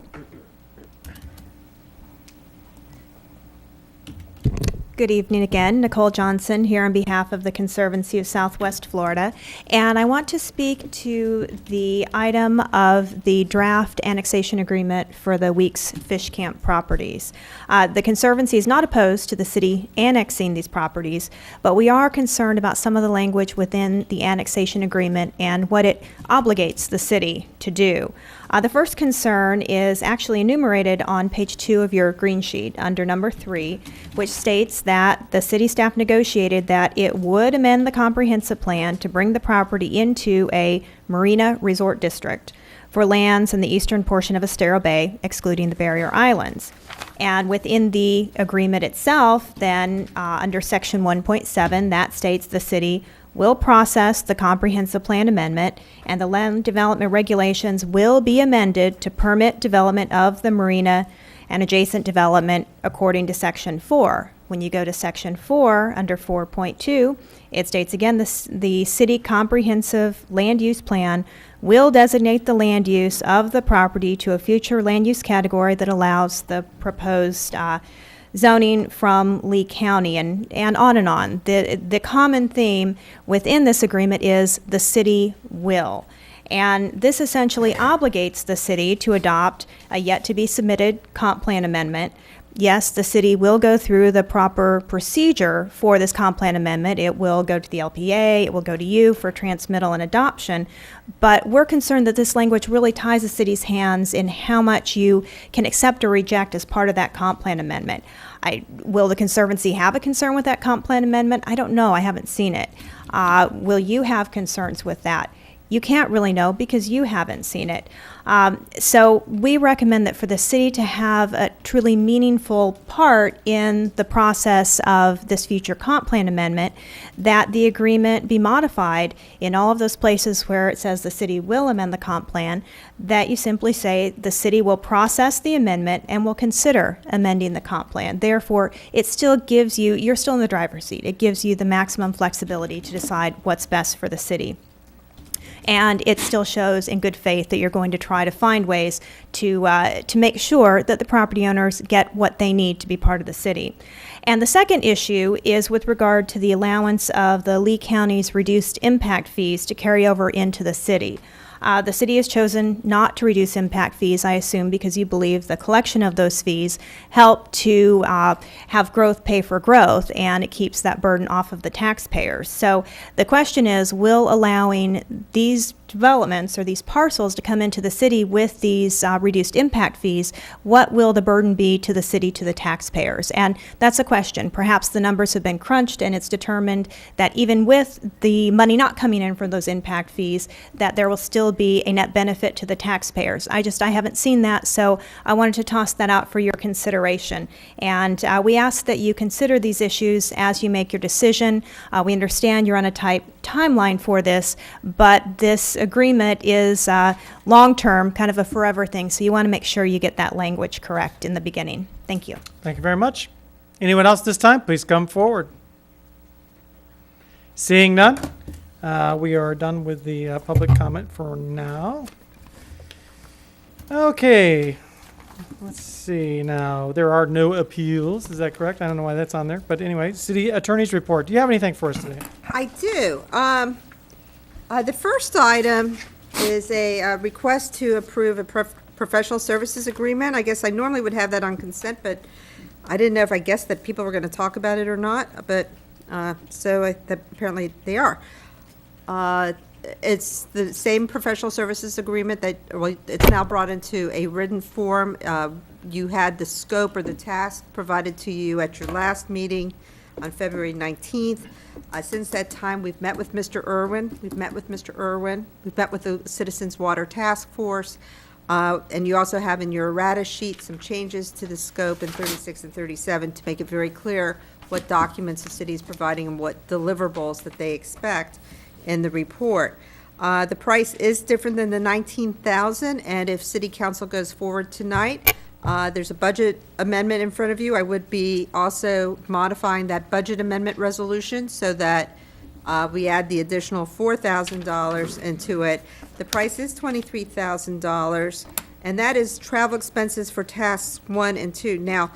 Good evening again. Nicole Johnson here on behalf of the Conservancy of Southwest Florida. And I want to speak to the item of the draft annexation agreement for the Weeks Fish Camp properties. The Conservancy is not opposed to the city annexing these properties, but we are concerned about some of the language within the annexation agreement and what it obligates the city to do. The first concern is actually enumerated on page 2 of your green sheet under number 3, which states that the city staff negotiated that it would amend the comprehensive plan to bring the property into a marina resort district for lands in the eastern portion of Estero Bay, excluding the barrier islands. And within the agreement itself, then under section 1.7, that states the city will process the comprehensive plan amendment, and the land development regulations will be amended to permit development of the marina and adjacent development according to Section 4. When you go to Section 4, under 4.2, it states again, the city comprehensive land use plan will designate the land use of the property to a future land use category that allows the proposed zoning from Lee County, and on and on. The common theme within this agreement is the city will. And this essentially obligates the city to adopt a yet-to-be-submitted comp plan amendment. Yes, the city will go through the proper procedure for this comp plan amendment. It will go to the LPA, it will go to you for transmittal and adoption, but we're concerned that this language really ties the city's hands in how much you can accept or reject as part of that comp plan amendment. Will the Conservancy have a concern with that comp plan amendment? I don't know, I haven't seen it. Will you have concerns with that? You can't really know because you haven't seen it. So we recommend that for the city to have a truly meaningful part in the process of this future comp plan amendment, that the agreement be modified in all of those places where it says the city will amend the comp plan, that you simply say the city will process the amendment and will consider amending the comp plan. Therefore, it still gives you, you're still in the driver's seat. It gives you the maximum flexibility to decide what's best for the city. And it still shows in good faith that you're going to try to find ways to make sure that the property owners get what they need to be part of the city. And the second issue is with regard to the allowance of the Lee County's reduced impact fees to carry over into the city. The city has chosen not to reduce impact fees, I assume, because you believe the collection of those fees help to have growth pay for growth, and it keeps that burden off of the taxpayers. So the question is, will allowing these developments or these parcels to come into the city with these reduced impact fees, what will the burden be to the city, to the taxpayers? And that's a question. Perhaps the numbers have been crunched and it's determined that even with the money not coming in from those impact fees, that there will still be a net benefit to the taxpayers. I haven't seen that, so I wanted to toss that out for your consideration. And we ask that you consider these issues as you make your decision. We understand you're on a tight timeline for this, but this agreement is long-term, kind of a forever thing, so you want to make sure you get that language correct in the beginning. Thank you. Thank you very much. Anyone else this time, please come forward. Seeing none, we are done with the public comment for now. Okay, let's see now. There are no appeals, is that correct? I don't know why that's on there, but anyway, City Attorney's Report. Do you have anything for us today? I do. The first item is a request to approve a professional services agreement. I guess I normally would have that on consent, but I didn't know if I guessed that people were going to talk about it or not, but apparently they are. It's the same professional services agreement that, well, it's now brought into a written form. You had the scope or the task provided to you at your last meeting on February 19th. Since that time, we've met with Mr. Irwin. We've met with the Citizens Water Task Force. And you also have in your errata sheet some changes to the scope in 36 and 37 to make it very clear what documents the city is providing and what deliverables that they expect in the report. The price is different than the $19,000, and if City Council goes forward tonight, there's a budget amendment in front of you. I would be also modifying that budget amendment resolution so that we add the additional $4,000 into it. The price is $23,000, and that is travel expenses for tasks 1 and 2. Now,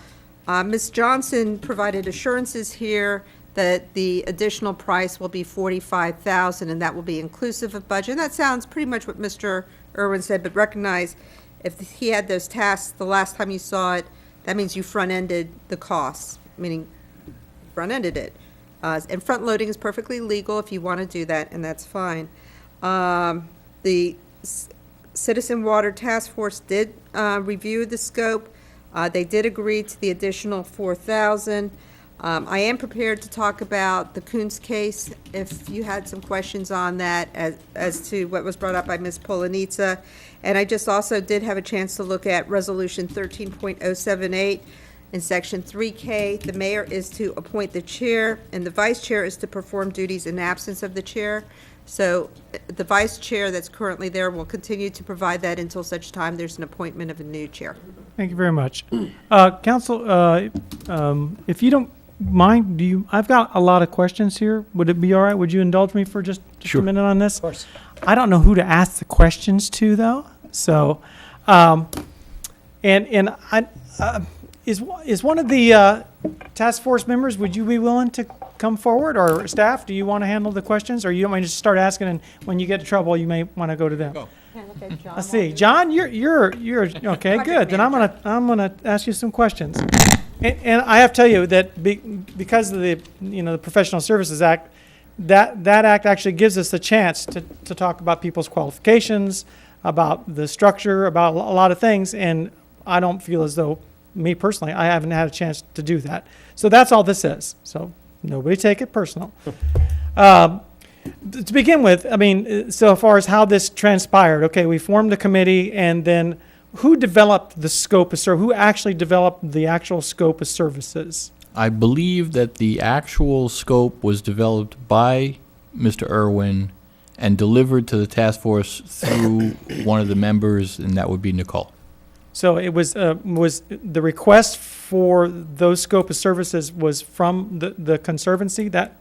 Ms. Johnson provided assurances here that the additional price will be $45,000, and that will be inclusive of budget. And that sounds pretty much what Mr. Irwin said, but recognize if he had those tasks the last time you saw it, that means you front-ended the costs, meaning front-ended it. And front-loading is perfectly legal if you want to do that, and that's fine. The Citizen Water Task Force did review the scope. They did agree to the additional $4,000. I am prepared to talk about the Coons case if you had some questions on that as to what was brought up by Ms. Bonita. And I just also did have a chance to look at Resolution 13.078. In Section 3K, the mayor is to appoint the chair, and the vice chair is to perform duties in absence of the chair. So the vice chair that's currently there will continue to provide that until such time there's an appointment of a new chair. Thank you very much. Council, if you don't mind, I've got a lot of questions here. Would it be all right? Would you indulge me for just Sure. a minute on this? Of course. I don't know who to ask the questions to, though. So, is one of the task force members, would you be willing to come forward? Or staff, do you want to handle the questions? Or you don't mind just start asking, and when you get in trouble, you may want to go to them? Go. Let's see. John, you're okay, good. Then I'm gonna ask you some questions. And I have to tell you that because of the Professional Services Act, that act actually gives us a chance to talk about people's qualifications, about the structure, about a lot of things, and I don't feel as though, me personally, I haven't had a chance to do that. So that's all this is. So nobody take it personal. To begin with, I mean, so far as how this transpired, okay, we formed a committee, and then who developed the scope of service? Who actually developed the actual scope of services? I believe that the actual scope was developed by Mr. Irwin and delivered to the task force through one of the members, and that would be Nicole. So it was the request for those scope of services was from the Conservancy that?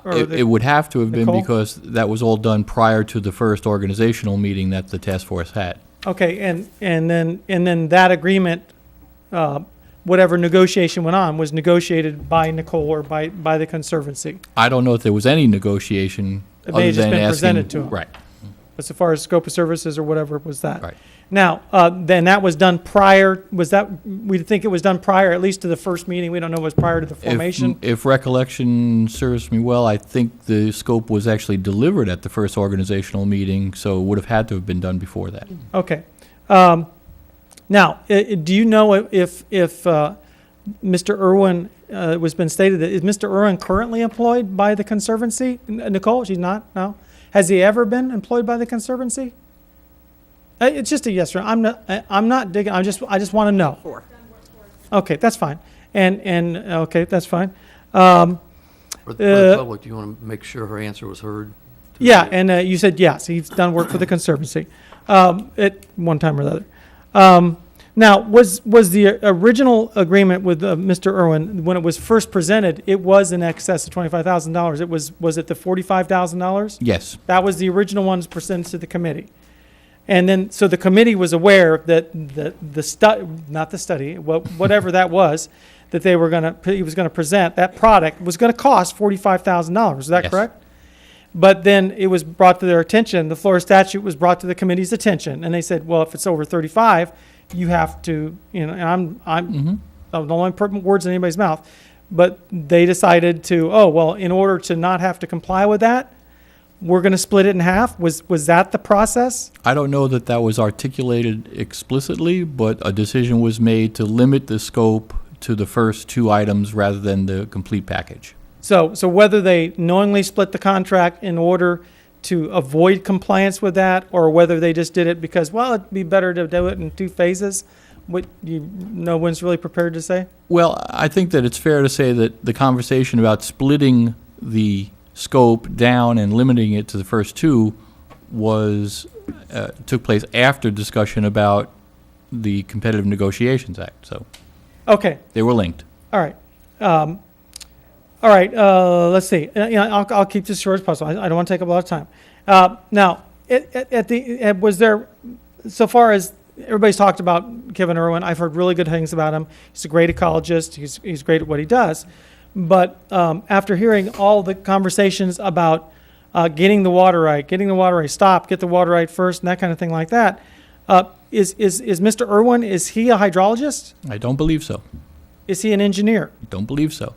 It would have to have been Nicole? because that was all done prior to the first organizational meeting that the task force had. Okay, and then that agreement, whatever negotiation went on, was negotiated by Nicole or by the Conservancy. I don't know if there was any negotiation It may other have just than been asking. presented to him. Right. But so far as scope of services or whatever was that. Right. Now, then that was done prior, we think it was done prior, at least to the first meeting, we don't know, it was prior to the formation? If recollection serves me well, I think the scope was actually delivered at the first organizational meeting, so it would have had to have been done before that. Okay. Now, do you know if Mr. Irwin, was been stated that, is Mr. Irwin currently employed by the Conservancy? Nicole, she's not? No? Has he ever been employed by the Conservancy? It's just a yes or no. I'm not digging. I just want to know. Okay, that's fine. And okay, that's fine. For the public, do you want to make sure her answer was heard? Yeah, and you said yes, he's done work for the Conservancy at one time or the other. Now, was the original agreement with Mr. Irwin, when it was first presented, it was in excess of $25,000? Was it the $45,000? Yes. That was the original ones presented to the committee. And then, so the committee was aware that whatever that was, that he was going to present, that product was going to cost $45,000. Is that Yes. correct? But then it was brought to their attention, the Florida statute was brought to the committee's attention, and they said, well, if it's over 35, you have to, and I'm don't want to put words in anybody's mouth, but they decided to, in order to not have to comply with that, we're going to split it in half. Was that the process? I don't know that that was articulated explicitly, but a decision was made to limit the scope to the first two items rather than the complete package. So whether they knowingly split the contract in order to avoid compliance with that, or whether they just did it because, well, it'd be better to do it in two phases, no one's really prepared to say? Well, I think that it's fair to say that the conversation about splitting the scope down and limiting it to the first two took place after discussion about the Competitive Negotiations Act. So Okay. they were linked. All right. Let's see. I'll keep this short as possible. I don't want to take up a lot of time. Now, was there, so far as everybody's talked about Kevin Irwin, I've heard really good things about him. He's a great ecologist. He's great at what he does. But after hearing all the conversations about getting the water right, get the water right first, and that kind of thing like that, is Mr. Irwin, is he a hydrologist? I don't believe so. Is he an engineer? I don't believe so.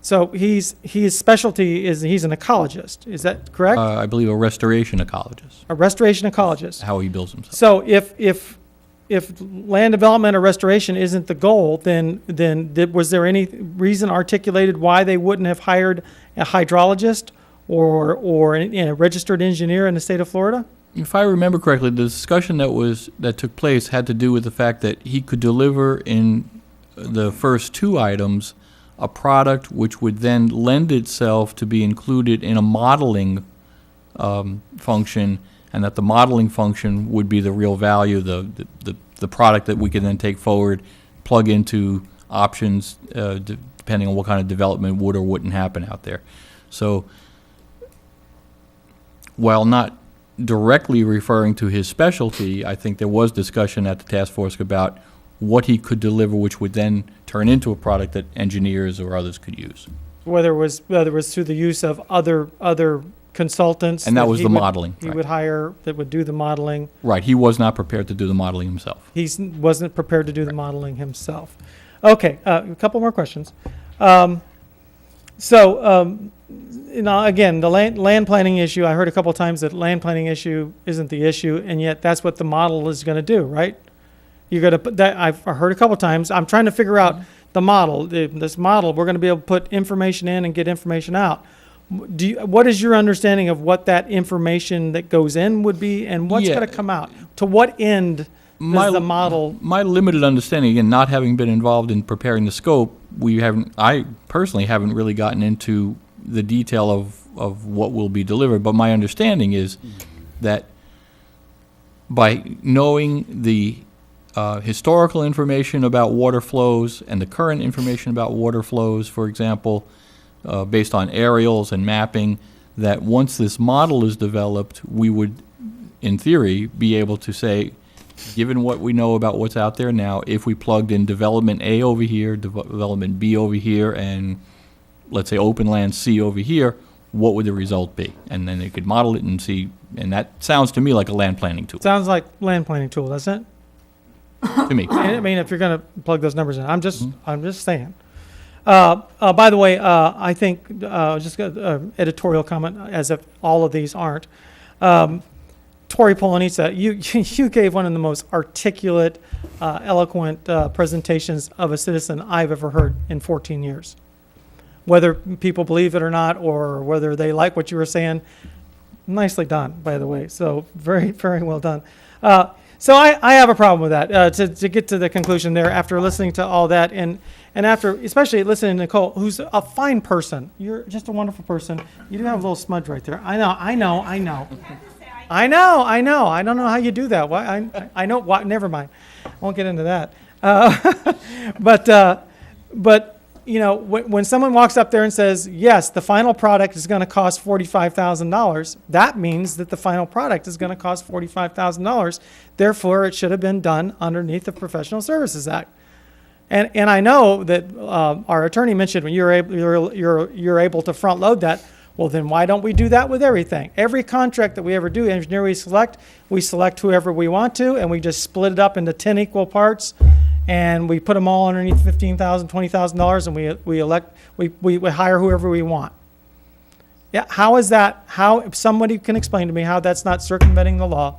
So his specialty is he's an ecologist. Is that correct? I believe a restoration ecologist. A restoration ecologist. How he bills himself. So if land development or restoration isn't the goal, then was there any reason articulated why they wouldn't have hired a hydrologist or a registered engineer in the state of Florida? If I remember correctly, the discussion that took place had to do with the fact that he could deliver in the first two items a product which would then lend itself to be included in a modeling function, and that the modeling function would be the real value, the product that we can then take forward, plug into options depending on what kind of development would or wouldn't happen out there. So while not directly referring to his specialty, I think there was discussion at the task force about what he could deliver, which would then turn into a product that engineers or others could use. Whether it was through the use of other consultants. And that was he the would- modeling, He right. would hire, that would do the modeling. Right, he was not prepared to do the modeling himself. He wasn't prepared to do the modeling himself. Okay, a couple more questions. Again, the land planning issue, I heard a couple times that land planning issue isn't the issue, and yet that's what the model is going to do, right? You're going to put that, I've heard a couple times, I'm trying to figure out the model. This model, we're going to be able to put information in and get information out. What is your understanding of what that information that goes in would be, and what's Yeah. going to come out? To what end does the model? My limited understanding, again, not having been involved in preparing the scope, I personally haven't really gotten into the detail of what will be delivered, but my understanding is that by knowing the historical information about water flows and the current information about water flows, for example, based on aerials and mapping, that once this model is developed, we would, in theory, be able to say, given what we know about what's out there now, if we plugged in development A over here, development B over here, and let's say open land C over here, what would the result be? And then they could model it and see, and that sounds to me like a land planning tool, Sounds like land planning tool, doesn't it? to me. I mean, if you're going to plug those numbers in, I'm just saying. By the way, I think just editorial comment, as if all of these aren't. Tori Polonitsa, you gave one of the most articulate, eloquent presentations of a citizen I've ever heard in 14 years. Whether people believe it or not, or whether they like what you were saying, nicely done, by the way. So very, very well done. So I have a problem with that. To get to the conclusion there, after listening to all that, and after especially listening to Nicole, who's a fine person. You're just a wonderful person. You do have a little smudge right there. I know. I don't know how you do that. Why? I know. Why, never mind. Won't get into that. But you know, when someone walks up there and says, yes, the final product is going to cost $45,000, that means that the final product is going to cost $45,000. Therefore, it should have been done underneath the Professional Services Act. And I know that our attorney mentioned when you're able to front load that. Well, then why don't we do that with everything? Every contract that we ever do, engineer we select whoever we want to, and we just split it up into 10 equal parts. And we put them all underneath $15,000, $20,000, and we hire whoever we want. Yeah, how is that? How, if somebody can explain to me how that's not circumventing the law,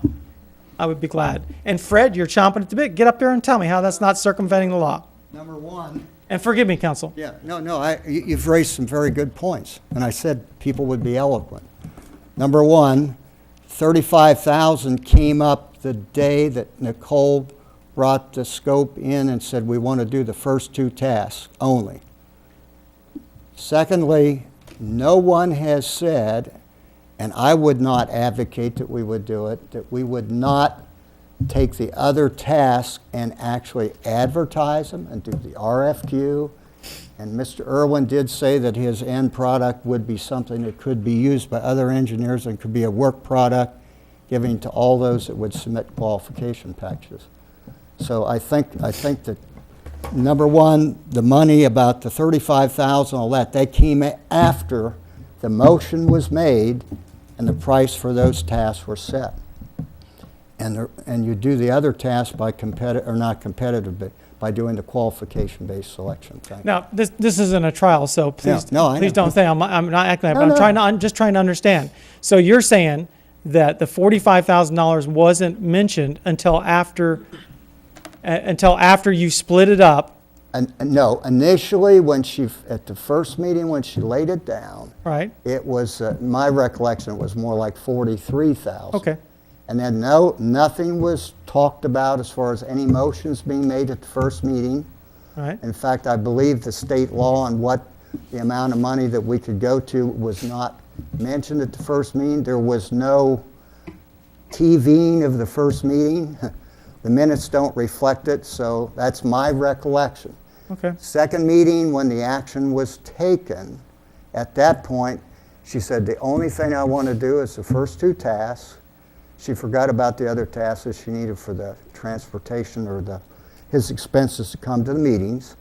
I would be glad. And Fred, you're chomping at the bit. Get up there and tell me how that's not circumventing the law. Number one. And forgive me, counsel. Yeah, you've raised some very good points, and I said people would be eloquent. Number one, 35,000 came up the day that Nicole brought the scope in and said we want to do the first two tasks only. Secondly, no one has said, and I would not advocate that we would do it, that we would not take the other tasks and actually advertise them and do the RFQ. And Mr. Irwin did say that his end product would be something that could be used by other engineers and could be a work product given to all those that would submit qualification packages. So I think that, number one, the money about the 35,000, all that came after the motion was made and the price for those tasks were set. And you do the other tasks by not competitive, but by doing the qualification-based selection. Now, this isn't a trial, so please, I please know. don't say I'm not acting like No, that. no. I'm just trying to understand. So you're saying that the $45,000 wasn't mentioned until after you split it up. No, initially at the first meeting when she laid it down, right? It was, my recollection, it was more like 43,000. Okay. And then nothing was talked about as far as any motions being made at the first meeting. Right. In fact, I believe the state law on what the amount of money that we could go to was not mentioned at the first meeting. There was no TVing of the first meeting. The minutes don't reflect it, so that's my recollection. Okay. Second meeting, when the action was taken, at that point, she said, the only thing I want to do is the first two tasks. She forgot about the other tasks that she needed for the transportation or his expenses to come to the meetings.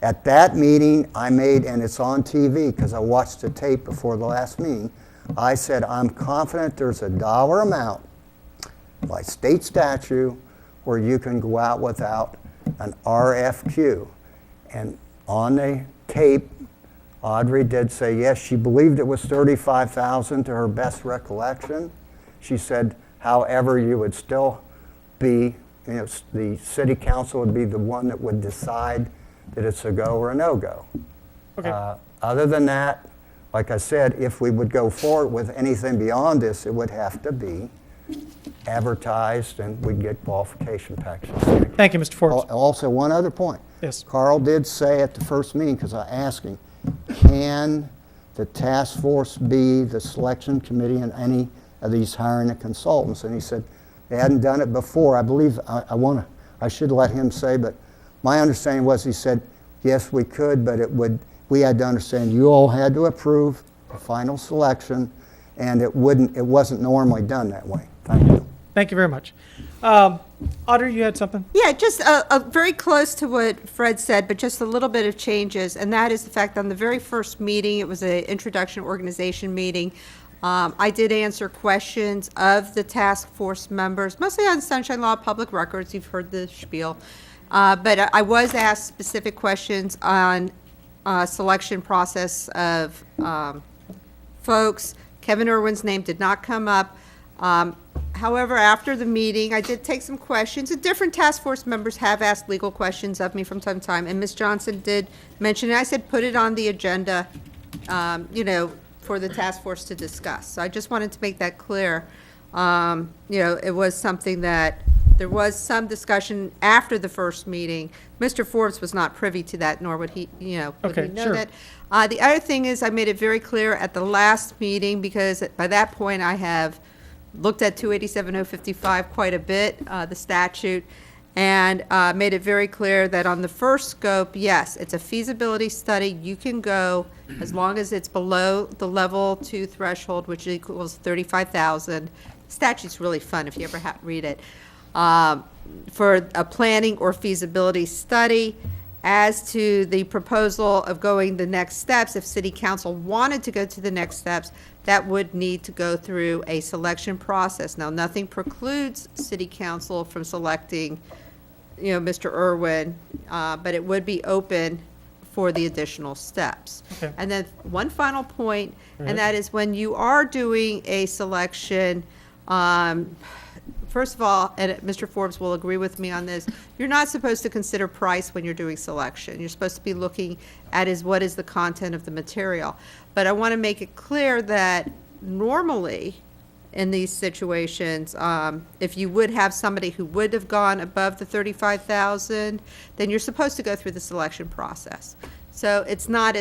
At that meeting, I made, and it's on TV because I watched the tape before the last meeting, I said, I'm confident there's a dollar amount by state statute where you can go out without an RFQ. And on the tape, Audrey did say, yes, she believed it was $35,000 to her best recollection. She said, however, you would still be, the city council would be the one that would decide that it's a go or a no-go. Okay. Other than that, like I said, if we would go forward with anything beyond this, it would have to be advertised and we'd get qualification packages. Thank you, Mr. Forbes. Also, one other point. Yes. Carl did say at the first meeting, because I asked him, can the task force be the selection committee in any of these hiring of consultants? And he said they hadn't done it before. I believe, I should let him say, but my understanding was he said, yes, we could, but we had to understand you all had to approve the final selection, and it wasn't normally done that way. Thank you. Thank you very much. Audrey, you had something? Yeah, just very close to what Fred said, but just a little bit of changes, and that is the fact on the very first meeting, it was an introduction organization meeting. I did answer questions of the task force members, mostly on Sunshine Law, public records. You've heard the spiel. But I was asked specific questions on selection process of folks. Kevin Irwin's name did not come up. However, after the meeting, I did take some questions, and different task force members have asked legal questions of me from time to time, and Ms. Johnson did mention it. I said put it on the agenda, for the task force to discuss. So I just wanted to make that clear. It was something that there was some discussion after the first meeting. Mr. Forbes was not privy to that, nor would he, would he know sure. that. The other thing is I made it very clear at the last meeting, because by that point I have looked at 287-055 quite a bit, the statute, and made it very clear that on the first scope, yes, it's a feasibility study. You can go as long as it's below the level 2 threshold, which equals $35,000. The statute's really fun if you ever read it. For a planning or feasibility study. As to the proposal of going the next steps, if City Council wanted to go to the next steps, that would need to go through a selection process. Now, nothing precludes City Council from selecting, Mr. Irwin, but it would be open for the additional steps. Okay. And then one final point, Right. and that is when you are doing a selection, first of all, and Mr. Forbes will agree with me on this, you're not supposed to consider price when you're doing selection. You're supposed to be looking at what is the content of the material. But I want to make it clear that normally in these situations, if you would have somebody who would have gone above the $35,000, then you're supposed to go through the selection process. So it's not,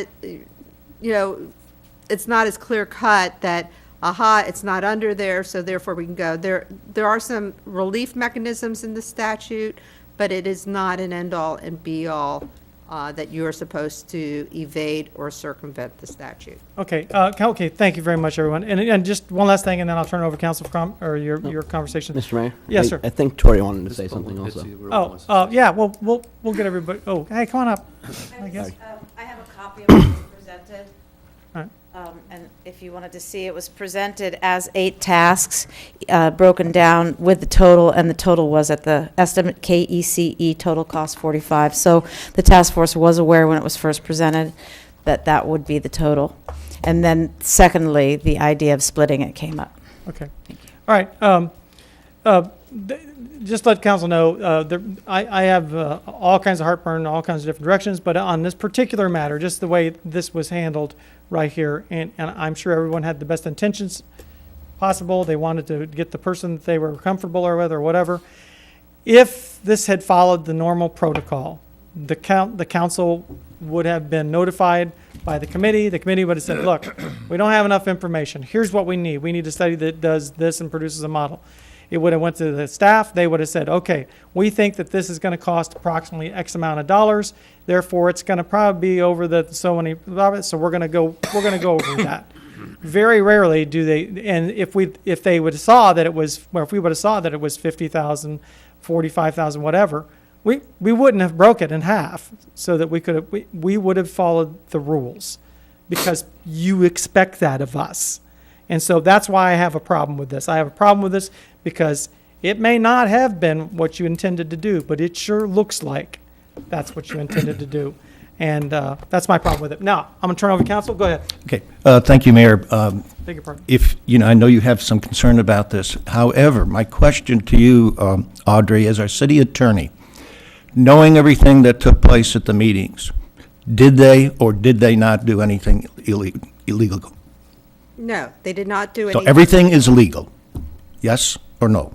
it's not as clear cut that it's not under there, so therefore we can go. There are some relief mechanisms in the statute, but it is not an end-all and be-all that you're supposed to evade or circumvent the statute. Okay. Okay. Thank you very much, everyone. And just one last thing, and then I'll turn it over to Council for your conversation. Mr. Mayor? Yes, sir. I think Tori wanted to say something also. Yeah. Well, we'll get everybody. Oh, hey, come on up. I guess. I have a copy of what was presented. All right. And if you wanted to see, it was presented as 8 tasks, broken down with the total, and the total was at the estimate KECE total cost 45. So the task force was aware when it was first presented that that would be the total. And then secondly, the idea of splitting it came up. Okay. All right. Just let council know, I have all kinds of heartburn, all kinds of different directions, but on this particular matter, just the way this was handled right here, and I'm sure everyone had the best intentions possible. They wanted to get the person that they were comfortable with or whatever. If this had followed the normal protocol, the council would have been notified by the committee. The committee would have said, look, we don't have enough information. Here's what we need. We need a study that does this and produces a model. It would have went to the staff. They would have said, okay, we think that this is going to cost approximately X amount of dollars. Therefore, it's going to probably be over the so many, so we're going to go over that. Very rarely do they, and if they would have saw that it was, well, if we would have saw that it was 50,000, 45,000, whatever, we wouldn't have broke it in half, so that we would have followed the rules, because you expect that of us. And so that's why I have a problem with this. I have a problem with this because it may not have been what you intended to do, but it sure looks like that's what you intended to do. And that's my problem with it. Now, I'm going to turn over to council. Go ahead. Okay, thank you, Mayor. Beg your pardon. If, I know you have some concern about this. However, my question to you, Audrey, as our city attorney, knowing everything that took place at the meetings, did they or did they not do anything illegal? No, they did not do So anything. everything is legal, yes or no?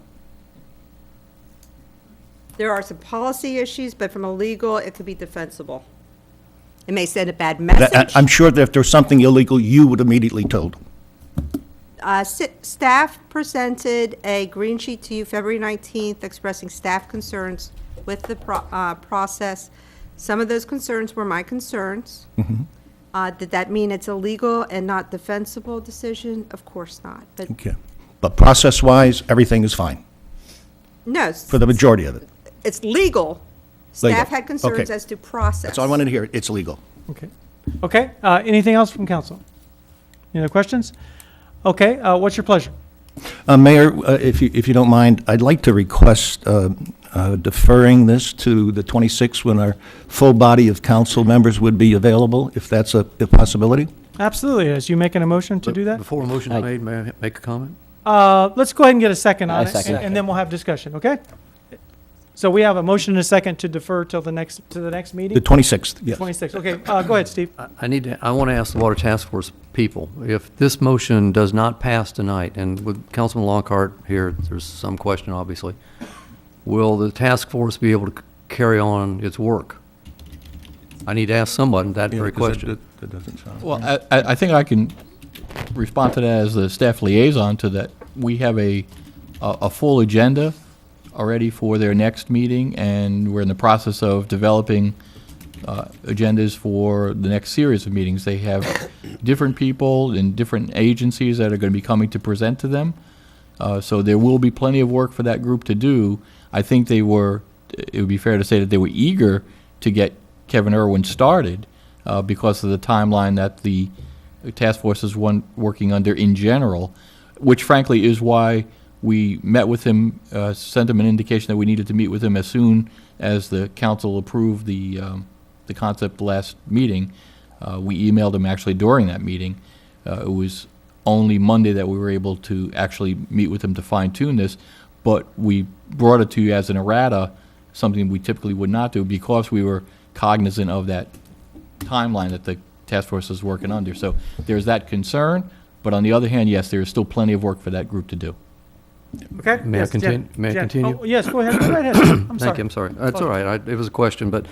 There are some policy issues, but from a legal, it could be defensible. It may send a bad message. I'm sure that if there's something illegal, you would immediately told them. Staff presented a green sheet to you February 19th expressing staff concerns with the process. Some of those concerns were my concerns. Did that mean it's a legal and not defensible decision? Of course not. But Okay. But process-wise, everything is fine no, for the majority of it. it's legal. Legal. Staff had concerns Okay. as to process. That's all I wanted to hear. It's legal. Okay. Okay. Anything else from council? Any other questions? Okay. What's your pleasure? Mayor, if you don't mind, I'd like to request deferring this to the 26th when our full body of council members would be available, if that's a possibility. Absolutely. Is you making a motion to do that? Before a motion is made, may I make a comment? Let's go ahead and get a second on I it, second. and then we'll have discussion, okay? So we have a motion and a second to defer till the next meeting? The 26th, yes. 26th, okay. Go ahead, Steve. I want to ask the Water Task Force people, if this motion does not pass tonight, and with Councilman Lockhart here, there's some question, obviously, will the task force be able to carry on its work? I need to ask someone that very question. That doesn't sound. Well, I think I can respond to that as the staff liaison to that. We have a full agenda already for their next meeting, and we're in the process of developing agendas for the next series of meetings. They have different people in different agencies that are going to be coming to present to them. So there will be plenty of work for that group to do. I think it would be fair to say that they were eager to get Kevin Irwin started because of the timeline that the task force is working under in general, which frankly is why we met with him, sent him an indication that we needed to meet with him as soon as the council approved the concept last meeting. We emailed him actually during that meeting. It was only Monday that we were able to actually meet with him to fine-tune this, but we brought it to you as an errata, something we typically would not do because we were cognizant of that timeline that the task force is working under. So there's that concern, but on the other hand, yes, there is still plenty of work for that group to do. Okay? May I Yes, Jen. continue? May I Jen. continue? Oh, yes, go ahead. Go right ahead. I'm sorry. Thank you, I'm sorry. That's all right. It was a question, but,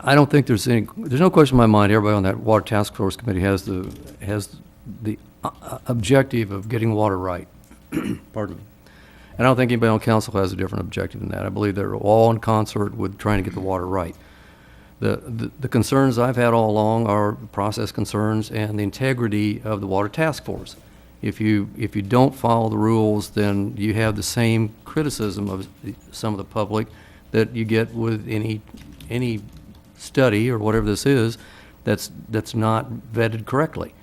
I don't think there's no question in my mind, everybody on that Water Task Force Committee has the objective of getting water right. Pardon me. And I don't think anybody on council has a different objective than that. I believe they're all in concert with trying to get the water right. The concerns I've had all along are process concerns and the integrity of the Water Task Force. If you don't follow the rules, then you have the same criticism of some of the public that you get with any study or whatever this is that's not vetted correctly.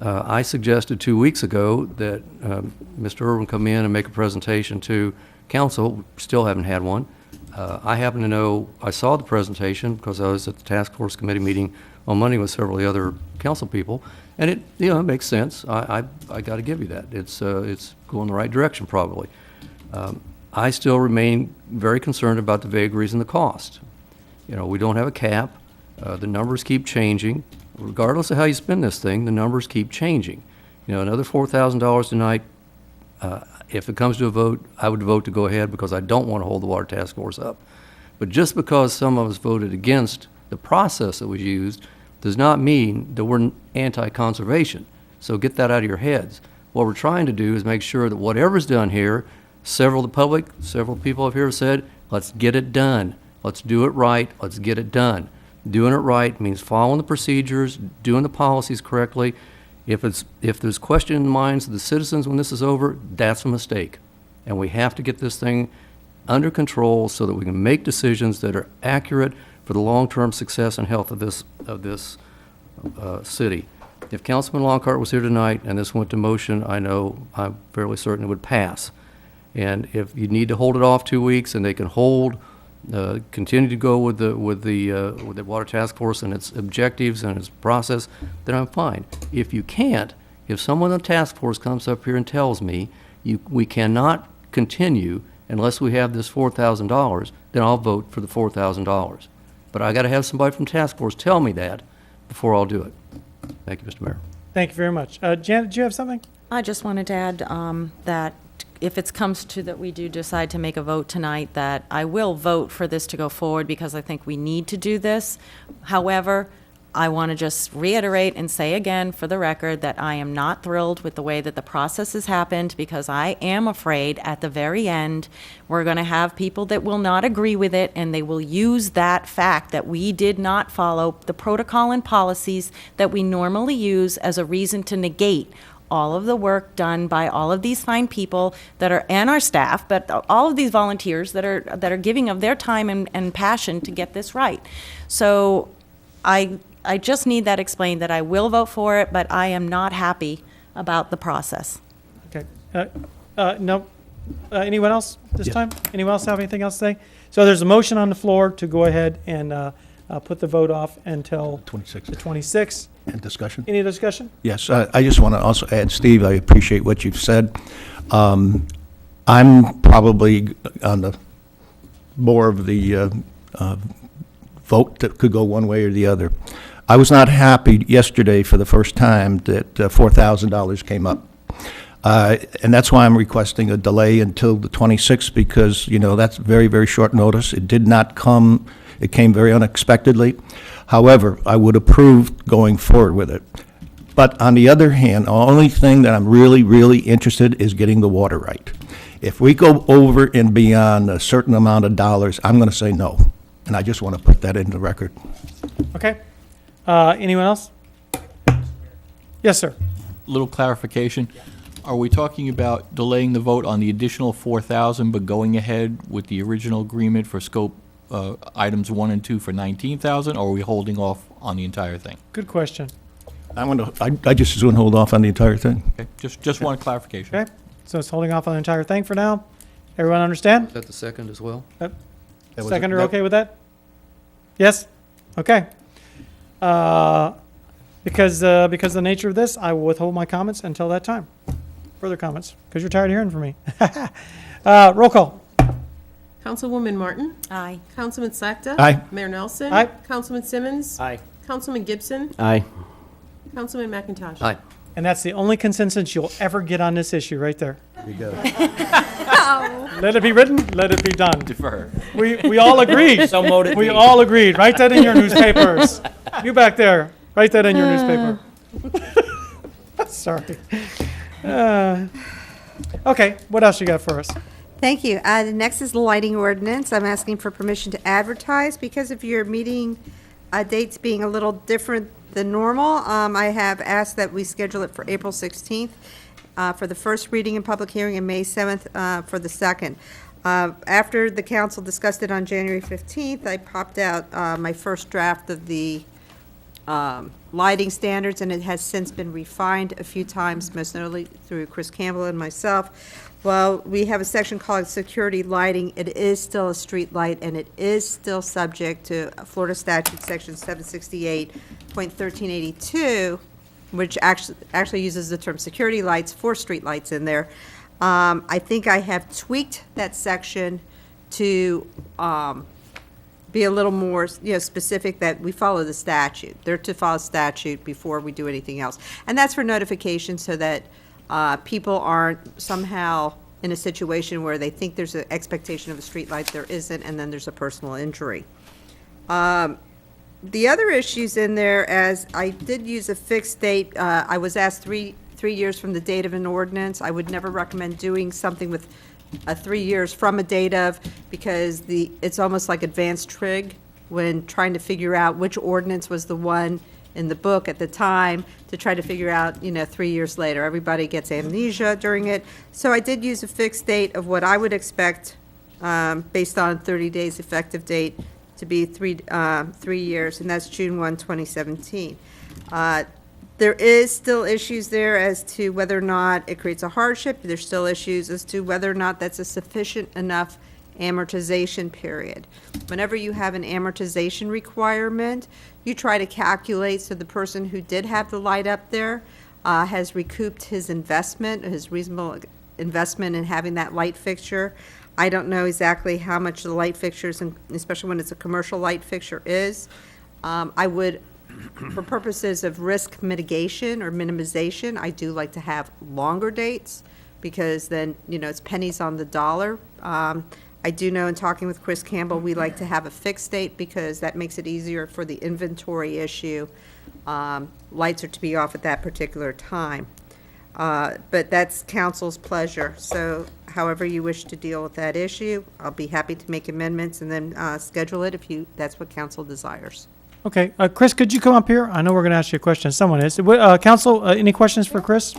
I suggested 2 weeks ago that Mr. Irwin come in and make a presentation to council. Still haven't had one. I happen to know, I saw the presentation because I was at the task force committee meeting on Monday with several of the other council people, and it makes sense. I got to give you that. It's going the right direction probably. I still remain very concerned about the vagaries and the cost. We don't have a cap. The numbers keep changing. Regardless of how you spend this thing, the numbers keep changing. Another $4,000 tonight, if it comes to a vote, I would vote to go ahead because I don't want to hold the Water Task Force up. But just because some of us voted against the process that was used does not mean that we're anti-conservation. So get that out of your heads. What we're trying to do is make sure that whatever's done here, several people up here have said, let's get it done. Let's do it right. Let's get it done. Doing it right means following the procedures, doing the policies correctly. If there's question in the minds of the citizens when this is over, that's a mistake. And we have to get this thing under control so that we can make decisions that are accurate for the long-term success and health of this city. If Councilman Longcart was here tonight and this went to motion, I'm fairly certain it would pass. And if you need to hold it off 2 weeks and they can continue to go with the Water Task Force and its objectives and its process, then I'm fine. If you can't, if someone on the task force comes up here and tells me we cannot continue unless we have this $4,000, then I'll vote for the $4,000. But I got to have somebody from task force tell me that before I'll do it. Thank you, Mr. Mayor. Thank you very much. Janet, do you have something? I just wanted to add that if it comes to that we do decide to make a vote tonight, that I will vote for this to go forward because I think we need to do this. However, I want to just reiterate and say again for the record that I am not thrilled with the way that the process has happened because I am afraid at the very end we're going to have people that will not agree with it and they will use that fact that we did not follow the protocol and policies that we normally use as a reason to negate all of the work done by all of these fine people that are, and our staff, but all of these volunteers that are giving of their time and passion to get this right. So I just need that explained that I will vote for it, but I am not happy about the process. Okay. No. Anyone else this time? Anyone else have anything else to say? So there's a motion on the floor to go ahead and put the vote off until the 26th. And discussion? Any discussion? Yes, I just want to also add, Steve, I appreciate what you've said. I'm probably on the more of the vote that could go one way or the other. I was not happy yesterday for the first time that $4,000 came up. And that's why I'm requesting a delay until the 26th because, that's very, very short notice. It did not come, it came very unexpectedly. However, I would approve going forward with it. But on the other hand, the only thing that I'm really, really interested is getting the water right. If we go over and beyond a certain amount of dollars, I'm going to say no. And I just want to put that in the record. Okay. Anyone else? Yes, sir. Little clarification. Are we talking about delaying the vote on the additional 4,000 but going ahead with the original agreement for scope items 1 and 2 for 19,000, or are we holding off on the entire thing? Good question. I just as soon hold off on the entire thing. Okay, just one clarification. Okay, so it's holding off on the entire thing for now. Everyone understand? Is that the second as well? Seconder, okay with that? Yes? Okay. Because of the nature of this, I will withhold my comments until that time. Further comments, because you're tired of hearing from me. Roll call. Councilwoman Martin? Aye. Councilman Slakta? Aye. Mayor Nelson? Aye. Councilman Simmons? Aye. Councilman Gibson? Aye. Councilman McIntosh? Aye. And that's the only consensus you'll ever get on this issue right there. There you go. Let it be written, let it be done. Defer. We all agreed. So mote it We be. all agreed. Write that in your newspapers. You back there, write that in your newspaper. Sorry. Okay, what else you got for us? Thank you. The next is the lighting ordinance. I'm asking for permission to advertise because of your meeting dates being a little different than normal. I have asked that we schedule it for April 16th for the first reading and public hearing and May 7th for the second. After the council discussed it on January 15th, I popped out my first draft of the lighting standards, and it has since been refined a few times, most notably through Chris Campbell and myself. Well, we have a section called security lighting. It is still a street light, and it is still subject to Florida statute section 768.1382, which actually uses the term security lights for street lights in there. I think I have tweaked that section to be a little more, specific that we follow the statute. They're to follow statute before we do anything else. And that's for notification so that people aren't somehow in a situation where they think there's an expectation of a street light, there isn't, and then there's a personal injury. The other issues in there, as I did use a fixed date, I was asked three years from the date of an ordinance. I would never recommend doing something with 3 years from a date of, because it's almost like advanced trig when trying to figure out which ordinance was the one in the book at the time to try to figure out, 3 years later. Everybody gets amnesia during it. So I did use a fixed date of what I would expect based on 30 days effective date to be 3 years, and that's June 1, 2017. There is still issues there as to whether or not it creates a hardship. There's still issues as to whether or not that's a sufficient enough amortization period. Whenever you have an amortization requirement, you try to calculate so the person who did have the light up there has recouped his investment, his reasonable investment in having that light fixture. I don't know exactly how much the light fixtures, and especially when it's a commercial light fixture, is. I would, for purposes of risk mitigation or minimization, I do like to have longer dates, because then, it's pennies on the dollar. I do know, in talking with Chris Campbell, we like to have a fixed date because that makes it easier for the inventory issue. Lights are to be off at that particular time. But that's council's pleasure. So however you wish to deal with that issue, I'll be happy to make amendments and then schedule it if that's what council desires. Okay, Chris, could you come up here? I know we're going to ask you a question. Someone is. Council, any questions for Chris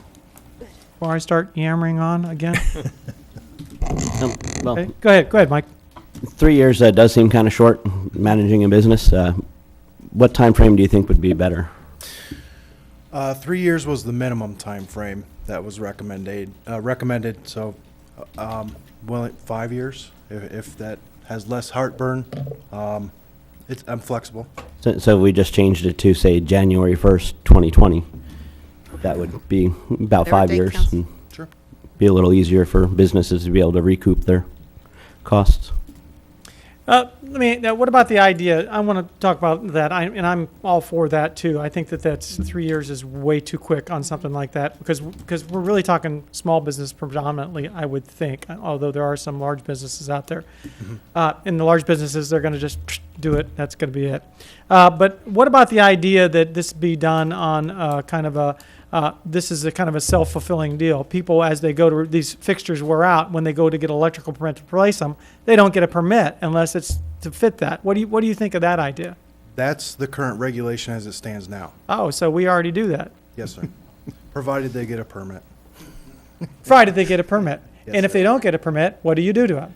before I start yammering on again? Well, Okay, Go ahead, Mike. 3 years does seem kind of short managing a business. What time frame do you think would be better? 3 years was the minimum time frame that was recommended. So, well, 5 years if that has less heartburn. I'm flexible. So we just changed it to, say, January 1st, 2020. That would be about Favorite 5 date, years. Council? And Sure. be a little easier for businesses to be able to recoup their costs. What about the idea? I want to talk about that, and I'm all for that too. I think that's 3 years is way too quick on something like that, because we're really talking small business predominantly, I would think, although there are some large businesses out there. And the large businesses, they're going to just do it. That's going to be it. But what about the idea that this be done on kind of a this is a kind of a self-fulfilling deal. People, as they go to these fixtures wear out, when they go to get an electrical permit to replace them, they don't get a permit unless it's to fit that. What do you think of that idea? That's the current regulation as it stands now. Oh, so we already do that. Yes, sir. Provided they get a permit. Provided they get a permit. Yes, And if sir. they don't get a permit, what do you do to them?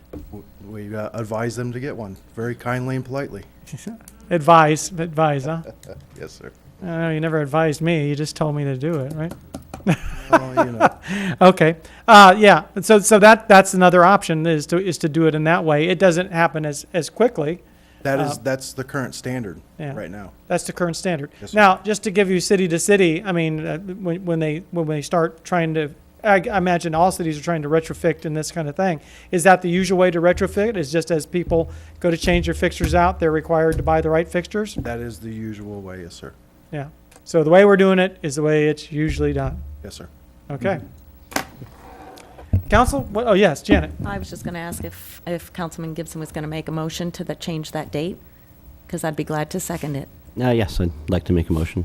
We advise them to get one very kindly and politely. Advise, huh? Yes, sir. You never advised me. You just told me to do it, right? Oh, you know. Okay. Yeah. So that's another option is to do it in that way. It doesn't happen as quickly. That's the current standard Yeah. right now. That's the current standard. Yes, sir. Now, just to give you city to city, I mean, when they start trying to, I imagine all cities are trying to retrofit and this kind of thing. Is that the usual way to retrofit? Is just as people go to change their fixtures out, they're required to buy the right fixtures? That is the usual way, yes, sir. Yeah. So the way we're doing it is the way it's usually done. Yes, sir. Okay. Council? Oh, yes, Janet. I was just going to ask if Councilman Gibson was going to make a motion to change that date, because I'd be glad to second it. Yes, I'd like to make a motion.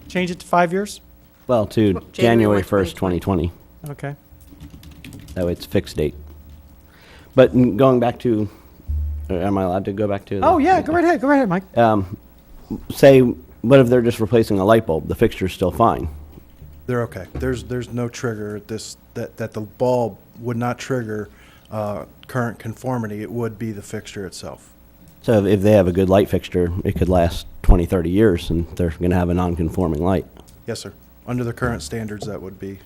Change it to 5 years? Well, to January January 1, 1st, 2020. Okay. That way it's fixed date. But going back to, am I allowed to go back to? Oh, yeah, go right ahead. Go right ahead, Mike. Say, what if they're just replacing a light bulb? The fixture's still fine. They're okay. There's no trigger at this, that the bulb would not trigger current conformity. It would be the fixture itself. So if they have a good light fixture, it could last 20, 30 years, and they're going to have a non-conforming light. Yes, sir. Under the current standards, that would be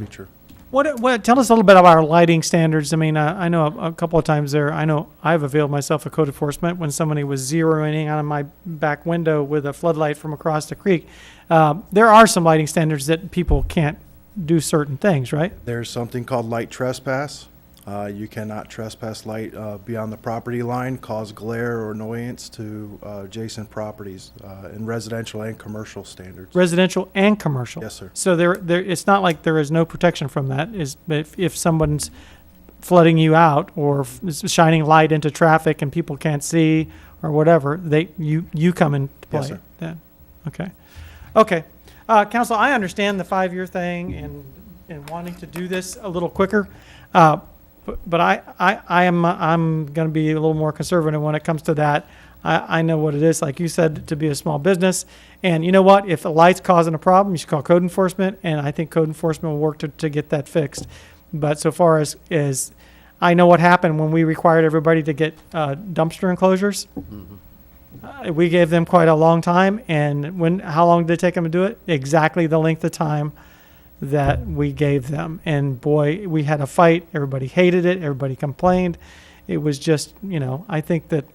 true. What? Tell us a little bit about our lighting standards. I mean, I know a couple of times there. I know I've availed myself of code enforcement when somebody was zeroing in on my back window with a floodlight from across the creek. There are some lighting standards that people can't do certain things, right? There's something called light trespass. You cannot trespass light beyond the property line, cause glare or annoyance to adjacent properties in residential and commercial standards. Residential and commercial? Yes, sir. So it's not like there is no protection from that. If someone's flooding you out or shining light into traffic and people can't see or whatever, you come into play. Yes, sir. Then. Okay. Council, I understand the 5-year thing and wanting to do this a little quicker. But I'm going to be a little more conservative when it comes to that. I know what it is, like you said, to be a small business. And you know what? If a light's causing a problem, you should call code enforcement, and I think code enforcement will work to get that fixed. But so far as I know what happened when we required everybody to get dumpster enclosures. We gave them quite a long time, and how long did it take them to do it? Exactly the length of time that we gave them. And boy, we had a fight. Everybody hated it. Everybody complained. It was just, I think that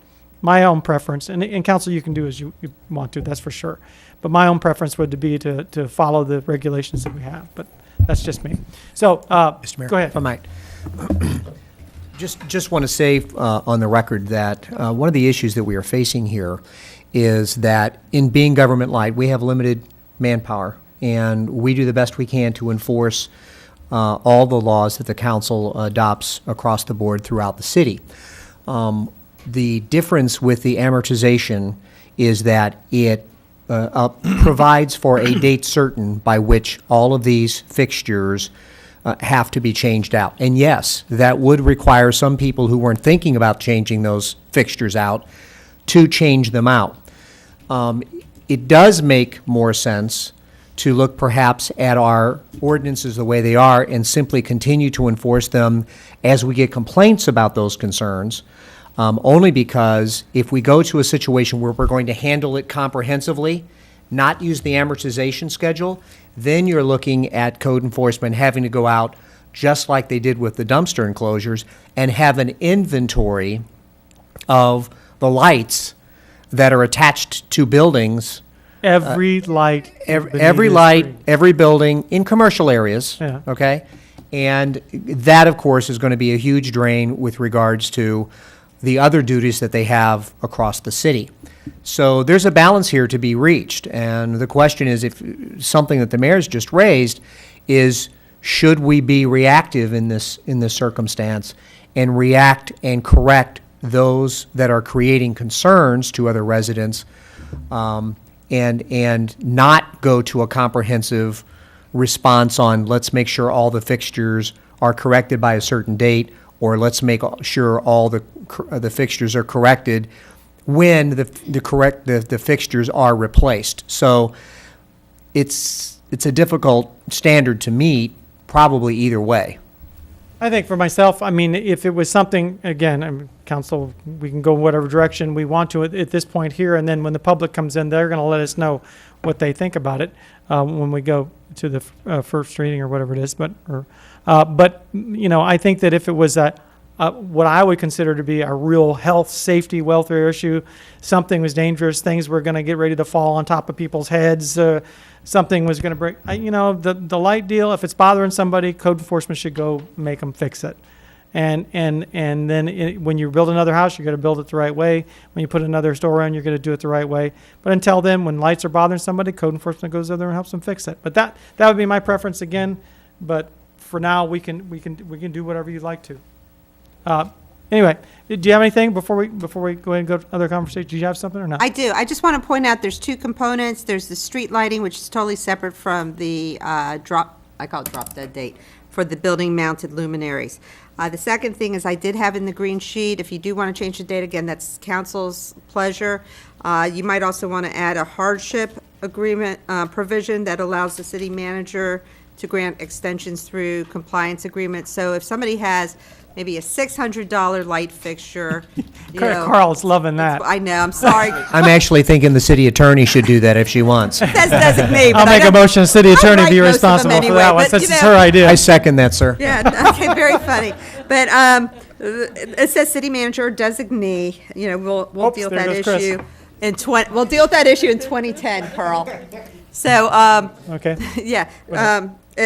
my own preference, and council, you can do as you want to, that's for sure. But my own preference would be to follow the regulations that we have. But that's just me. So, Mr. Mayor, go ahead. if I might. Just want to say on the record that one of the issues that we are facing here is that in being government light, we have limited manpower, and we do the best we can to enforce all the laws that the council adopts across the board throughout the city. The difference with the amortization is that it provides for a date certain by which all of these fixtures have to be changed out. And yes, that would require some people who weren't thinking about changing those fixtures out to change them out. It does make more sense to look perhaps at our ordinances the way they are and simply continue to enforce them as we get complaints about those concerns, only because if we go to a situation where we're going to handle it comprehensively, not use the amortization schedule, then you're looking at code enforcement having to go out just like they did with the dumpster enclosures and have an inventory of the lights that are attached to buildings. Every light. Every light, every building in commercial areas. Yeah. Okay? And that, of course, is going to be a huge drain with regards to the other duties that they have across the city. So there's a balance here to be reached. And the question is, if something that the mayor's just raised is, should we be reactive in this circumstance and react and correct those that are creating concerns to other residents, and not go to a comprehensive response on let's make sure all the fixtures are corrected by a certain date, or let's make sure all the fixtures are corrected when the fixtures are replaced. So it's a difficult standard to meet, probably either way. I think for myself, I mean, if it was something, again, council, we can go whatever direction we want to at this point here, and then when the public comes in, they're going to let us know what they think about it when we go to the first reading or whatever it is. But I think that if it was what I would consider to be a real health, safety, welfare issue, something was dangerous, things were going to get ready to fall on top of people's heads, something was going to break. The light deal, if it's bothering somebody, code enforcement should go make them fix it. And then when you build another house, you're going to build it the right way. When you put another store in, you're going to do it the right way. But until then, when lights are bothering somebody, code enforcement goes over there and helps them fix it. But that would be my preference again. But for now, we can do whatever you'd like to. Anyway, do you have anything before we go ahead and go to other conversations? Do you have something or not? I do. I just want to point out there's two components. There's the street lighting, which is totally separate from the I call it drop dead date, for the building mounted luminaries. The second thing is I did have in the green sheet, if you do want to change the date, again, that's council's pleasure. You might also want to add a hardship agreement provision that allows the city manager to grant extensions through compliance agreements. So if somebody has maybe a $600 light fixture. Carl's loving that. I know, I'm sorry. I'm actually thinking the city attorney should do that if she wants. It says designate, but I'll make a motion, the city attorney be responsible for that one, since it's her idea. I second that, sir. Yeah, okay, very funny. But it says city manager designee, we'll deal with that issue we'll deal with that issue in 2010, Carl. So, okay. yeah,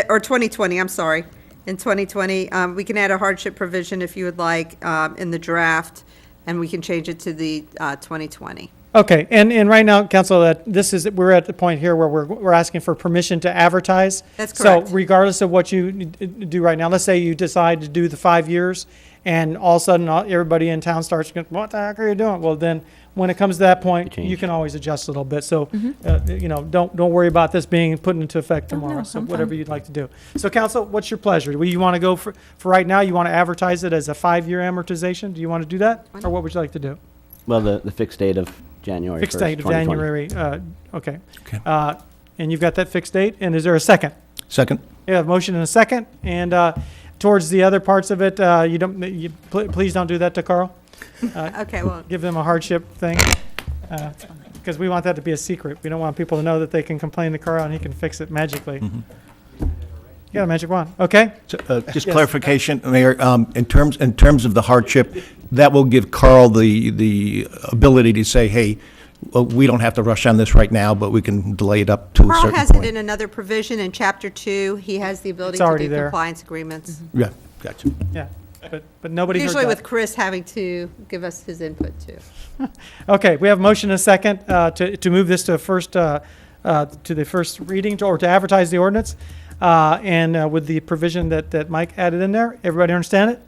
or 2020, I'm sorry. in 2020. We can add a hardship provision if you would like in the draft, and we can change it to the 2020. Okay, and right now, council, that we're at the point here where we're asking for permission to advertise. That's correct. So regardless of what you do right now, let's say you decide to do the 5 years, and all of a sudden everybody in town starts going, what the heck are you doing? Well, then when it comes to that point, you can always adjust a little bit. So, don't worry about this being put into effect tomorrow. no, So I'm whatever fine. you'd like to do. So council, what's your pleasure? Do you want to go for right now? You want to advertise it as a 5-year amortization? Do you want to do that, or what would you like to do? Well, the fixed date of January 1st, Fixed date of 2020. January, okay. And you've got that fixed date, and is there a second? Second. Yeah, a motion and a second, and towards the other parts of it, please don't do that to Carl. Okay, well. Give them a hardship thing, because we want that to be a secret. We don't want people to know that they can complain to Carl and he can fix it magically. You got a magic wand, okay? So, just Yes. clarification, Mayor, in terms of the hardship, that will give Carl the ability to say, hey, well, we don't have to rush on this right now, but we can delay it up to a Carl certain has it point. in another provision in Chapter 2. He has the ability It's to already do there. compliance agreements. Yeah, gotcha. Yeah, but nobody heard Usually that. with Chris having to give us his input too. Okay, we have a motion and a second to move this to the first reading, or to advertise the ordinance, and with the provision that Mike added in there. Everybody understand it?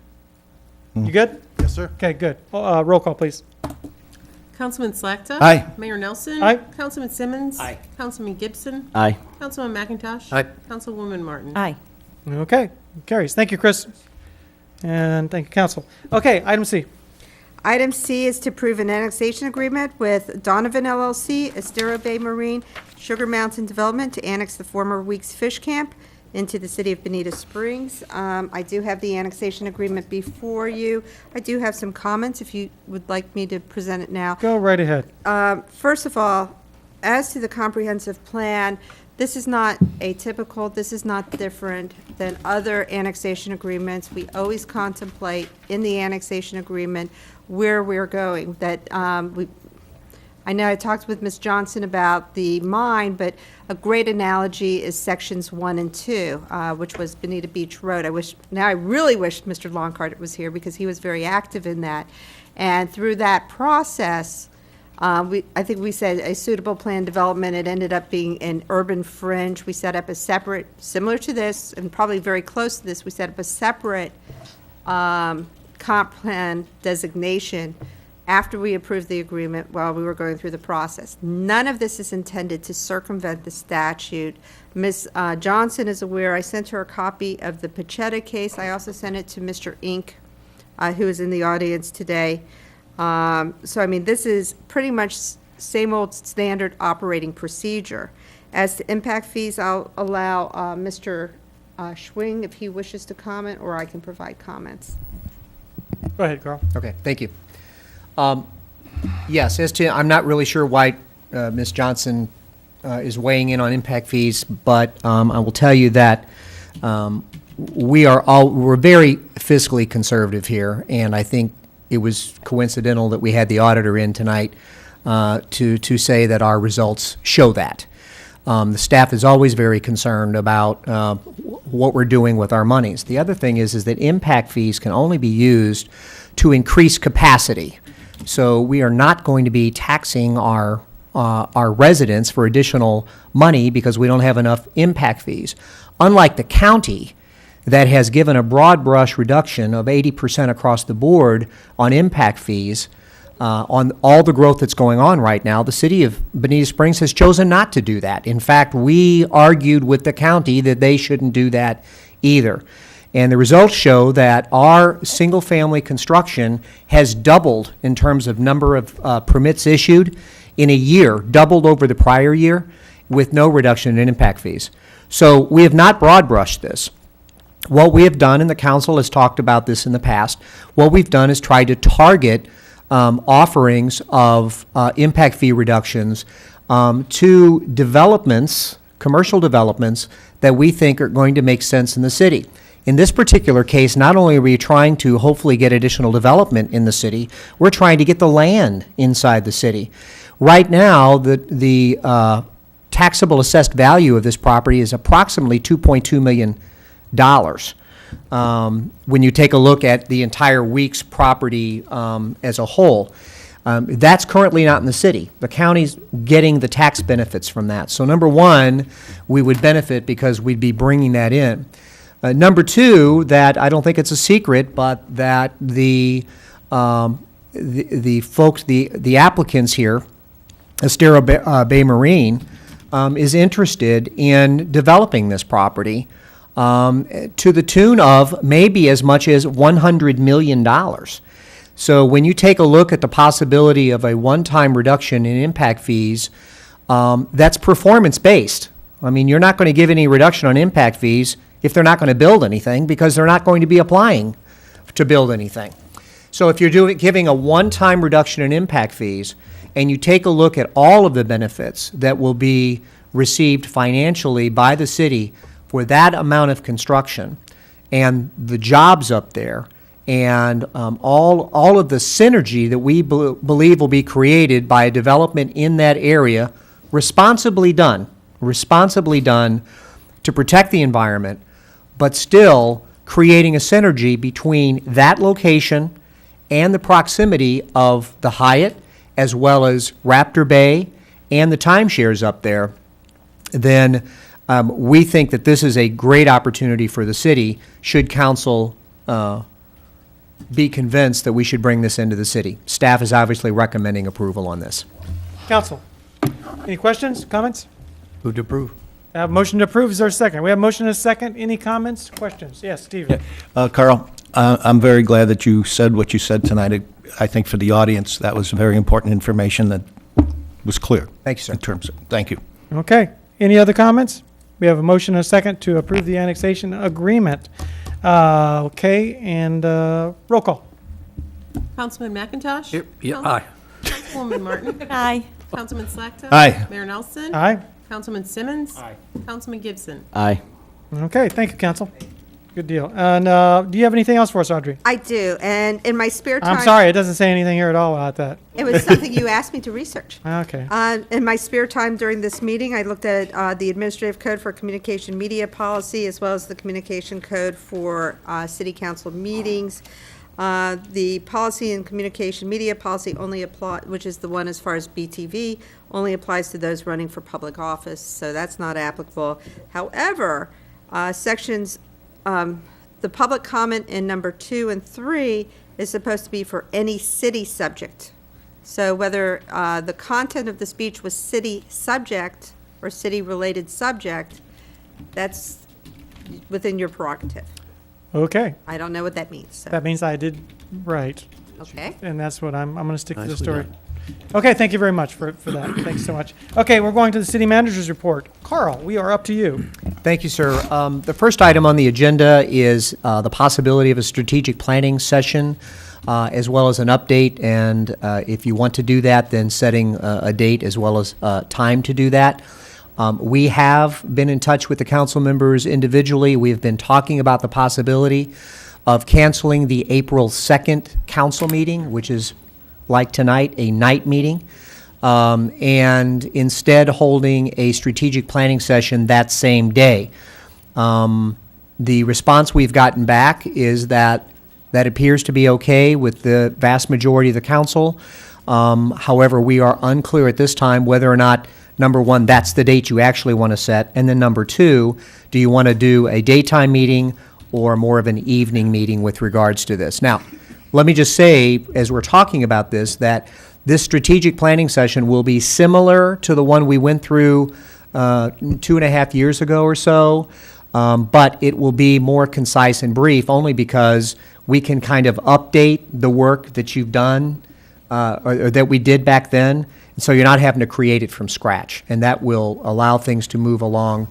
You good? Yes, sir. Okay, good. Roll call, please. Councilman Slakta. Aye. Mayor Nelson. Aye. Councilman Simmons. Aye. Councilman Gibson. Aye. Councilman McIntosh. Aye. Councilwoman Martin. Aye. Okay, carries. Thank you, Chris. And thank you, council. Okay, item C. Item C is to approve an annexation agreement with Donovan LLC, Estero Bay Marine, Sugar Mountain Development to annex the former Weeks Fish Camp into the city of Bonita Springs. I do have the annexation agreement before you. I do have some comments if you would like me to present it now. Go right ahead. First of all, as to the comprehensive plan, this is not atypical, this is not different than other annexation agreements. We always contemplate in the annexation agreement where we're going. I know I talked with Ms. Johnson about the mine, but a great analogy is sections 1 and 2, which was Bonita Beach Road. I really wish Mr. Longcart was here because he was very active in that. And through that process, I think we said a suitable plan development. It ended up being an urban fringe. We set up a separate, similar to this, and probably very close to this, we set up a separate comp plan designation after we approved the agreement while we were going through the process. None of this is intended to circumvent the statute. Ms. Johnson is aware. I sent her a copy of the Pachetta case. I also sent it to Mr. Inc., who is in the audience today. So, I mean, this is pretty much same old standard operating procedure. As to impact fees, I'll allow Mr. Schwing if he wishes to comment, or I can provide comments. Go ahead, Carl. Okay, thank you. Yes, I'm not really sure why Ms. Johnson is weighing in on impact fees, but I will tell you that we're very fiscally conservative here, and I think it was coincidental that we had the auditor in tonight to say that our results show that. The staff is always very concerned about what we're doing with our monies. The other thing is that impact fees can only be used to increase capacity. So we are not going to be taxing our residents for additional money because we don't have enough impact fees. Unlike the county that has given a broad brush reduction of 80% across the board on impact fees, on all the growth that's going on right now, the city of Bonita Springs has chosen not to do that. In fact, we argued with the county that they shouldn't do that either. And the results show that our single-family construction has doubled in terms of number of permits issued in a year, doubled over the prior year, with no reduction in impact fees. So we have not broad-brushed this. What we have done, and the council has talked about this in the past, what we've done is tried to target offerings of impact fee reductions to developments, commercial developments, that we think are going to make sense in the city. In this particular case, not only are we trying to hopefully get additional development in the city, we're trying to get the land inside the city. Right now, the taxable assessed value of this property is approximately $2.2 million. when you take a look at the entire week's property as a whole. That's currently not in the city. The county's getting the tax benefits from that. So number one, we would benefit because we'd be bringing that in. Number two, that I don't think it's a secret, but that the folks, the applicants here, Estero Bay Marine, is interested in developing this property to the tune of maybe as much as $100 million. So when you take a look at the possibility of a one-time reduction in impact fees, that's performance-based. I mean, you're not going to give any reduction on impact fees if they're not going to build anything, because they're not going to be applying to build anything. So if you're giving a one-time reduction in impact fees, and you take a look at all of the benefits that will be received financially by the city for that amount of construction, and the jobs up there, and all of the synergy that we believe will be created by a development in that area, responsibly done to protect the environment, but still creating a synergy between that location and the proximity of the Hyatt, as well as Raptor Bay and the timeshares up there, then we think that this is a great opportunity for the city, should council be convinced that we should bring this into the city. Staff is obviously recommending approval on this. Council, any questions, comments? Move to approve. I have a motion to approve. Is there a second? We have a motion and a second. Any comments, questions? Yes, Stephen. Carl, I'm very glad that you said what you said tonight. I think for the audience, that was very important information that was clear. Thank you, sir. In terms of, thank you. Okay. Any other comments? We have a motion and a second to approve the annexation agreement. Okay, and roll call. Councilman McIntosh? Aye. Councilwoman Martin? Aye. Councilman Slakta? Aye. Mayor Nelson? Aye. Councilman Simmons? Aye. Councilman Gibson? Aye. Okay, thank you, council. Good deal. And do you have anything else for us, Audrey? I do, and in my spare time. I'm sorry, it doesn't say anything here at all about that. It was something you asked me to research. Okay. In my spare time during this meeting, I looked at the Administrative Code for Communication Media Policy, as well as the Communication Code for City Council meetings. The Policy and Communication Media Policy only apply, which is the one as far as BTV, only applies to those running for public office, so that's not applicable. However, sections, the public comment in number 2 and 3 is supposed to be for any city subject. So whether the content of the speech was city subject or city-related subject, that's within your prerogative. Okay. I don't know what that means, so. That means I did right. Okay. And that's what I'm going to stick to the Nicely story. done. Okay, thank you very much for that. Thanks so much. Okay, we're going to the city manager's report. Carl, we are up to you. Thank you, sir. The first item on the agenda is the possibility of a strategic planning session, as well as an update, and if you want to do that, then setting a date as well as time to do that. We have been in touch with the council members individually. We have been talking about the possibility of canceling the April 2nd council meeting, which is like tonight, a night meeting, and instead holding a strategic planning session that same day. The response we've gotten back is that appears to be okay with the vast majority of the council. However, we are unclear at this time whether or not, number one, that's the date you actually want to set, and then number two, do you want to do a daytime meeting or more of an evening meeting with regards to this? Now, let me just say, as we're talking about this, that this strategic planning session will be similar to the one we went through 2.5 years ago or so, but it will be more concise and brief, only because we can kind of update the work that you've done, or that we did back then, so you're not having to create it from scratch, and that will allow things to move along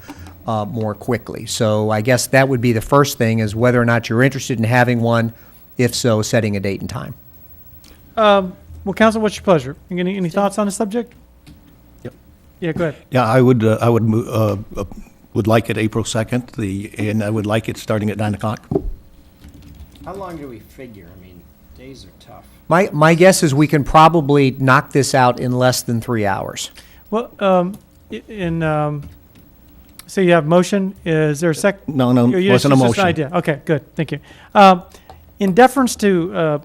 more quickly. So I guess that would be the first thing, is whether or not you're interested in having one. If so, setting a date and time. Well, council, what's your pleasure? Any thoughts on the subject? Yep. Yeah, go ahead. Yeah, I would like it April 2nd, and I would like it starting at 9 o'clock. How long do we figure? I mean, days are tough. My guess is we can probably knock this out in less than 3 hours. Well, So you have motion, is there a sec? No, no, You- wasn't a it's just an motion. idea. Okay, good, thank you. In deference to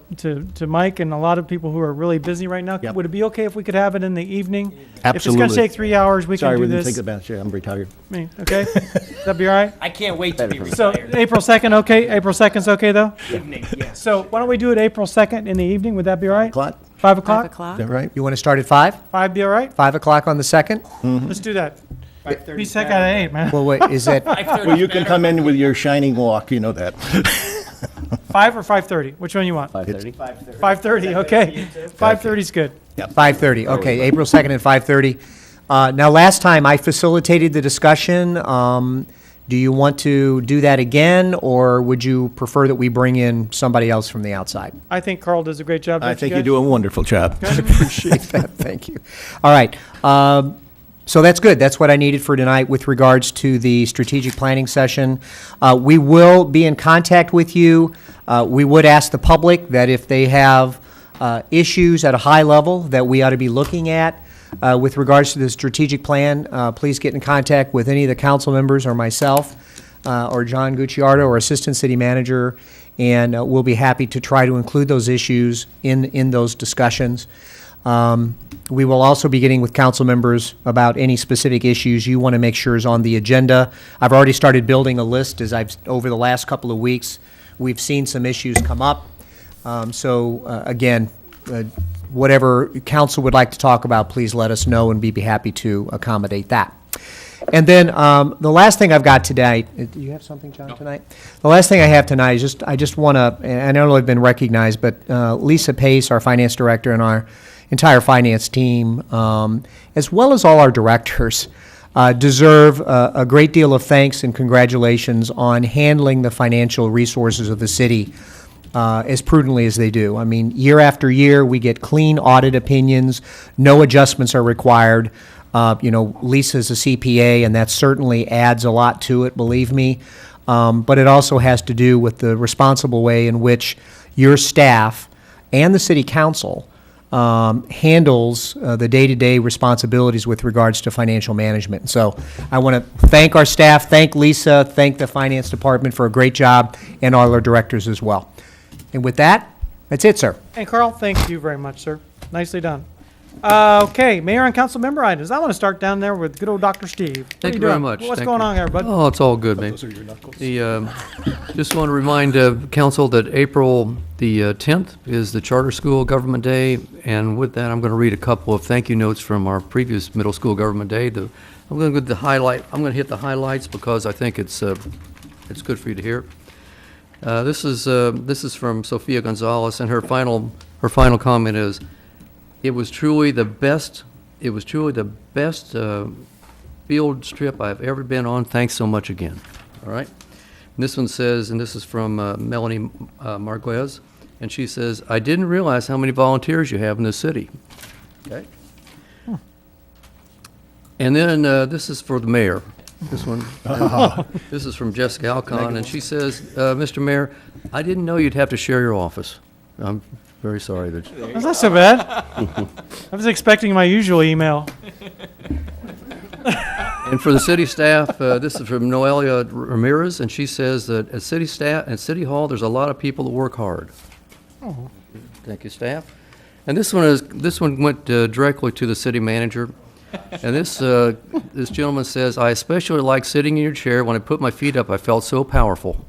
Mike and a lot of people who are really busy right now, Yep. would it be okay if we could have it in the evening? If it's Absolutely. gonna take 3 hours, we Sorry, can we do didn't this. think about it. I'm retired. I mean, okay? That'd be all right? I can't wait to be So retired. April 2nd, okay? April 2nd's okay, though? Evening, yes. So why don't we do it April 2nd in the evening? Would that be all right? Clock? 5 o'clock? Is that right? You want to start at 5? 5 be all right? 5 o'clock on the 2nd? Let's do that. 5:30 Be second at 8, man. Well, wait, is that, Well, you can come in with your shining walk, you know that. 5 or 5:30? Which one you want? 5:30? 5:30, okay. 5:30's good. 5:30, okay, April 2nd at 5:30. Now, last time I facilitated the discussion. Do you want to do that again, or would you prefer that we bring in somebody else from the outside? I think Carl does a great job. I don't think you you do a wonderful job. I appreciate that, thank you. All right, so that's good. That's what I needed for tonight with regards to the strategic planning session. We will be in contact with you. We would ask the public that if they have issues at a high level that we ought to be looking at with regards to the strategic plan, please get in contact with any of the council members or myself or John Gucciardo or Assistant City Manager, and we'll be happy to try to include those issues in those discussions. We will also be getting with council members about any specific issues you want to make sure is on the agenda. I've already started building a list over the last couple of weeks. We've seen some issues come up. Again, whatever council would like to talk about, please let us know and we'd be happy to accommodate that. And then the last thing I've got tonight, do you have something, John, tonight? The last thing I have tonight is I just want to, and I know I've been recognized, but Lisa Pace, our finance director, and our entire finance team, as well as all our directors, deserve a great deal of thanks and congratulations on handling the financial resources of the city as prudently as they do. I mean, year after year, we get clean audit opinions, no adjustments are required. Lisa's a CPA, and that certainly adds a lot to it, believe me. But it also has to do with the responsible way in which your staff and the city council handles the day-to-day responsibilities with regards to financial management. So I want to thank our staff, thank Lisa, thank the finance department for a great job, and all our directors as well. And with that, that's it, sir. And Carl, thank you very much, sir. Nicely done. Okay, Mayor and council member items. I want to start down there with good old Dr. Steve. What Thank are you very doing? much. What's Thank going you. on there, bud? Oh, it's all good, man. Those are your knuckles. Just want to remind council that April the 10th is the Charter School Government Day, and with that, I'm going to read a couple of thank you notes from our previous middle school government day. I'm going to hit the highlights because I think it's good for you to hear. This is from Sophia Gonzalez, and her final comment is, It was truly the best field trip I've ever been on. Thanks so much again. All right. And this one says, and this is from Melanie Marquez, and she says, I didn't realize how many volunteers you have in the city. Okay. And then this is for the mayor. This one. This is from Jessica Alcon, and she says, Mr. Mayor, I didn't know you'd have to share your office. I'm very sorry that. That's not so bad. I was expecting my usual email. And for the city staff, this is from Noelia Ramirez, and she says that at City Hall, there's a lot of people that work hard. Oh. Thank you, staff. And this one went directly to the city manager. And this gentleman says, I especially like sitting in your chair. When I put my feet up, I felt so powerful.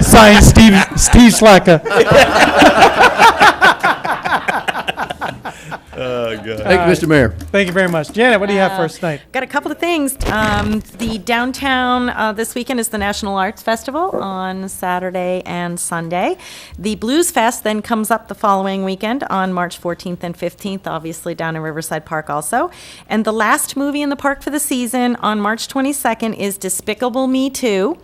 Signed, Steve Slacka. Thank you, Mr. Mayor. Thank you very much. Janet, what do you have for us tonight? Got a couple of things. The downtown, this weekend is the National Arts Festival on Saturday and Sunday. The Blues Fest then comes up the following weekend on March 14th and 15th, obviously down in Riverside Park also. And the last movie in the park for the season on March 22nd is Despicable Me 2.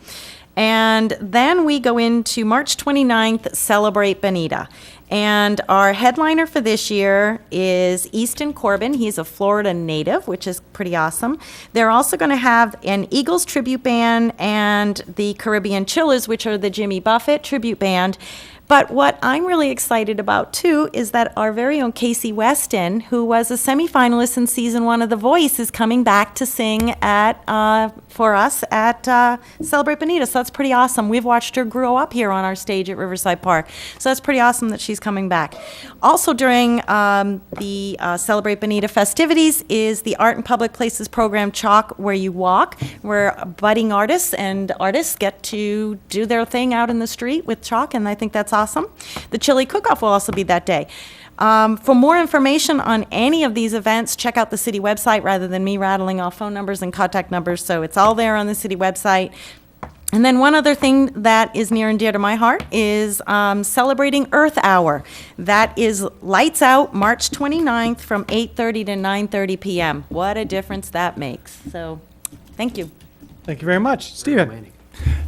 And then we go into March 29th, Celebrate Bonita. And our headliner for this year is Easton Corbin. He's a Florida native, which is pretty awesome. They're also going to have an Eagles tribute band and the Caribbean Chillers, which are the Jimmy Buffett tribute band. But what I'm really excited about, too, is that our very own Casey Weston, who was a semifinalist in season 1 of The Voice, is coming back to sing for us at Celebrate Bonita. So that's pretty awesome. We've watched her grow up here on our stage at Riverside Park. So that's pretty awesome that she's coming back. Also during the Celebrate Bonita festivities is the Art in Public Places program, Chalk Where You Walk, where budding artists and artists get to do their thing out in the street with chalk, and I think that's awesome. The chili cook-off will also be that day. For more information on any of these events, check out the city website rather than me rattling off phone numbers and contact numbers. So it's all there on the city website. And then one other thing that is near and dear to my heart is celebrating Earth Hour. That is lights out March 29th from 8:30 to 9:30 p.m. What a difference that makes. So thank you. Thank you very much. Stephen?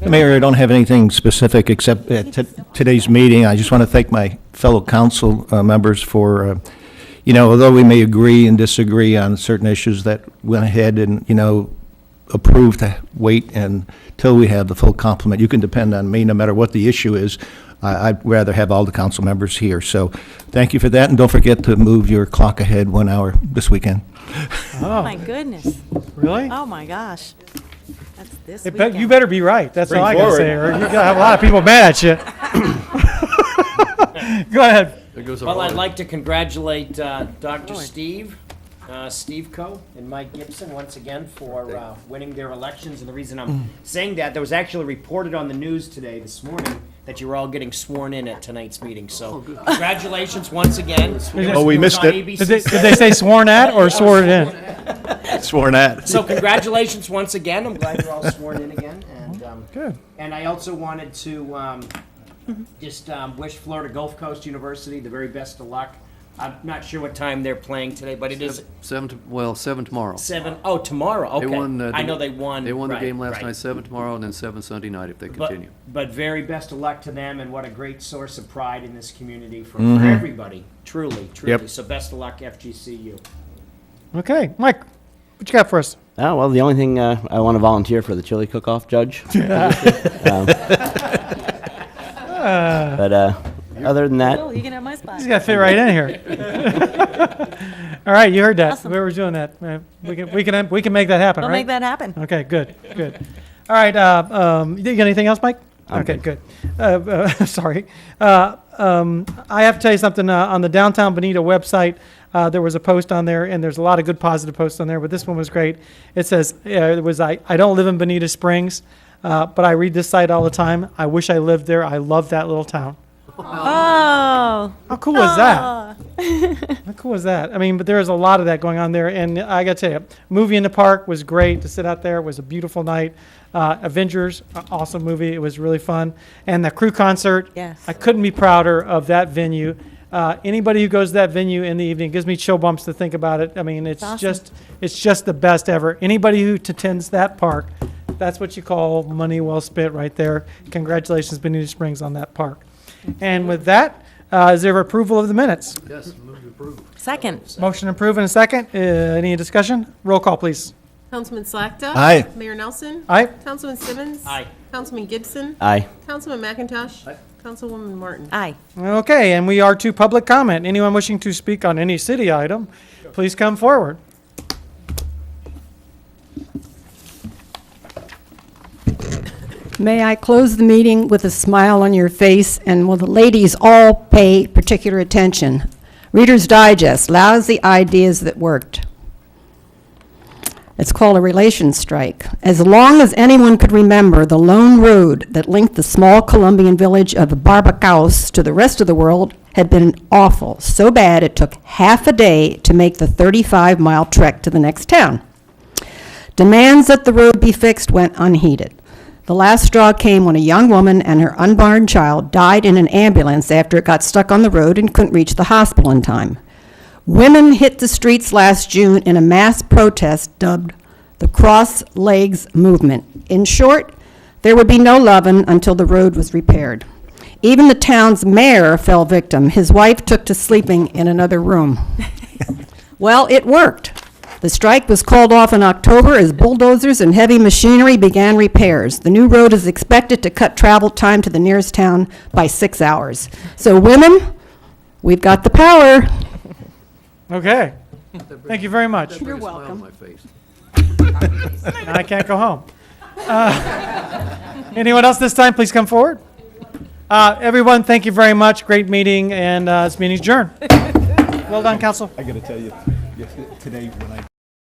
Mayor, I don't have anything specific except at today's meeting. I just want to thank my fellow council members for, although we may agree and disagree on certain issues, that went ahead and, approved to wait until we have the full complement. You can depend on me no matter what the issue is. I'd rather have all the council members here. So thank you for that, and don't forget to move your clock ahead 1 hour this weekend. Oh, my goodness. Really? Oh, my gosh. That's this You better be right. That's Bring all I got to forward. say. Or you're going to have a lot of people mad at you. Go ahead. Well, I'd like to congratulate Dr. Steve Co. and Mike Gibson once again for winning their elections. And the reason I'm saying that, there was actually reported on the news this morning, that you were all getting sworn in at tonight's meeting. So congratulations once again. Oh, we missed it. Did they say sworn at or sworn in? Sworn at. So congratulations once again. I'm glad you're all sworn in again. And Good. And I also wanted to just wish Florida Gulf Coast University the very best of luck. I'm not sure what time they're playing today, but it is 7 tomorrow. 7. Oh, tomorrow. Okay. They won, I know they won. They won the game last right. night, 7 tomorrow, and then 7 Sunday night if they continue. But very best of luck to them, and what a great source of pride in this community for Mhm. everybody. Truly. Yep. So best of luck, FGCU. Okay. Mike, what you got for us? Oh, well, the only thing I want to volunteer for the chili cook-off, Judge. But other than that, Well, you can have my spot. He's got to fit right in here. All right, you heard that. Awesome. Whoever's doing that, we can make that happen, We'll right? make that happen. Okay, good. All right, you got anything else, Mike? I'm Okay, good. Sorry. I have to tell you something. On the Downtown Bonita website, there was a post on there, and there's a lot of good positive posts on there, but this one was great. It says, I don't live in Bonita Springs, but I read this site all the time. I wish I lived there. I love that little town. Oh. How cool is that? How cool is that? I mean, but there's a lot of that going on there, and I got to tell you, movie in the park was great to sit out there. It was a beautiful night. Avengers, awesome movie. It was really fun. And the crew concert, Yes. I couldn't be prouder of that venue. Anybody who goes to that venue in the evening gives me chill bumps to think about it. I mean, it's awesome. just the best ever. Anybody who attends that park, that's what you call money well spent right there. Congratulations, Bonita Springs, on that park. And with that, is there approval of the minutes? Yes, move to approve. Second. Motion approved in a second. Any discussion? Roll call, please. Councilman Slakta. Aye. Mayor Nelson. Aye. Councilman Simmons. Aye. Councilman Gibson. aye. Councilman McIntosh. Councilwoman Martin. Aye. Okay, and we are to public comment. Anyone wishing to speak on any city item, please come forward. May I close the meeting with a smile on your face, and will the ladies all pay particular attention? Reader's Digest, lousy ideas that worked. It's called a relations strike. As long as anyone could remember, the lone road that linked the small Colombian village of Barbacaus to the rest of the world had been awful, so bad it took half a day to make the 35-mile trek to the next town. Demands that the road be fixed went unheeded. The last straw came when a young woman and her unborn child died in an ambulance after it got stuck on the road and couldn't reach the hospital in time. Women hit the streets last June in a mass protest dubbed the Cross Legs Movement. In short, there would be no lovin' until the road was repaired. Even the town's mayor fell victim. His wife took to sleeping in another room. Well, it worked. The strike was called off in October as bulldozers and heavy machinery began repairs. The new road is expected to cut travel time to the nearest town by 6 hours. So women, we've got the power. Okay. Thank you very much. You're welcome. Now I can't go home. Anyone else this time, please come forward. Everyone, thank you very much. Great meeting, and this meeting's adjourned. Well done, council. I gotta tell you, today when I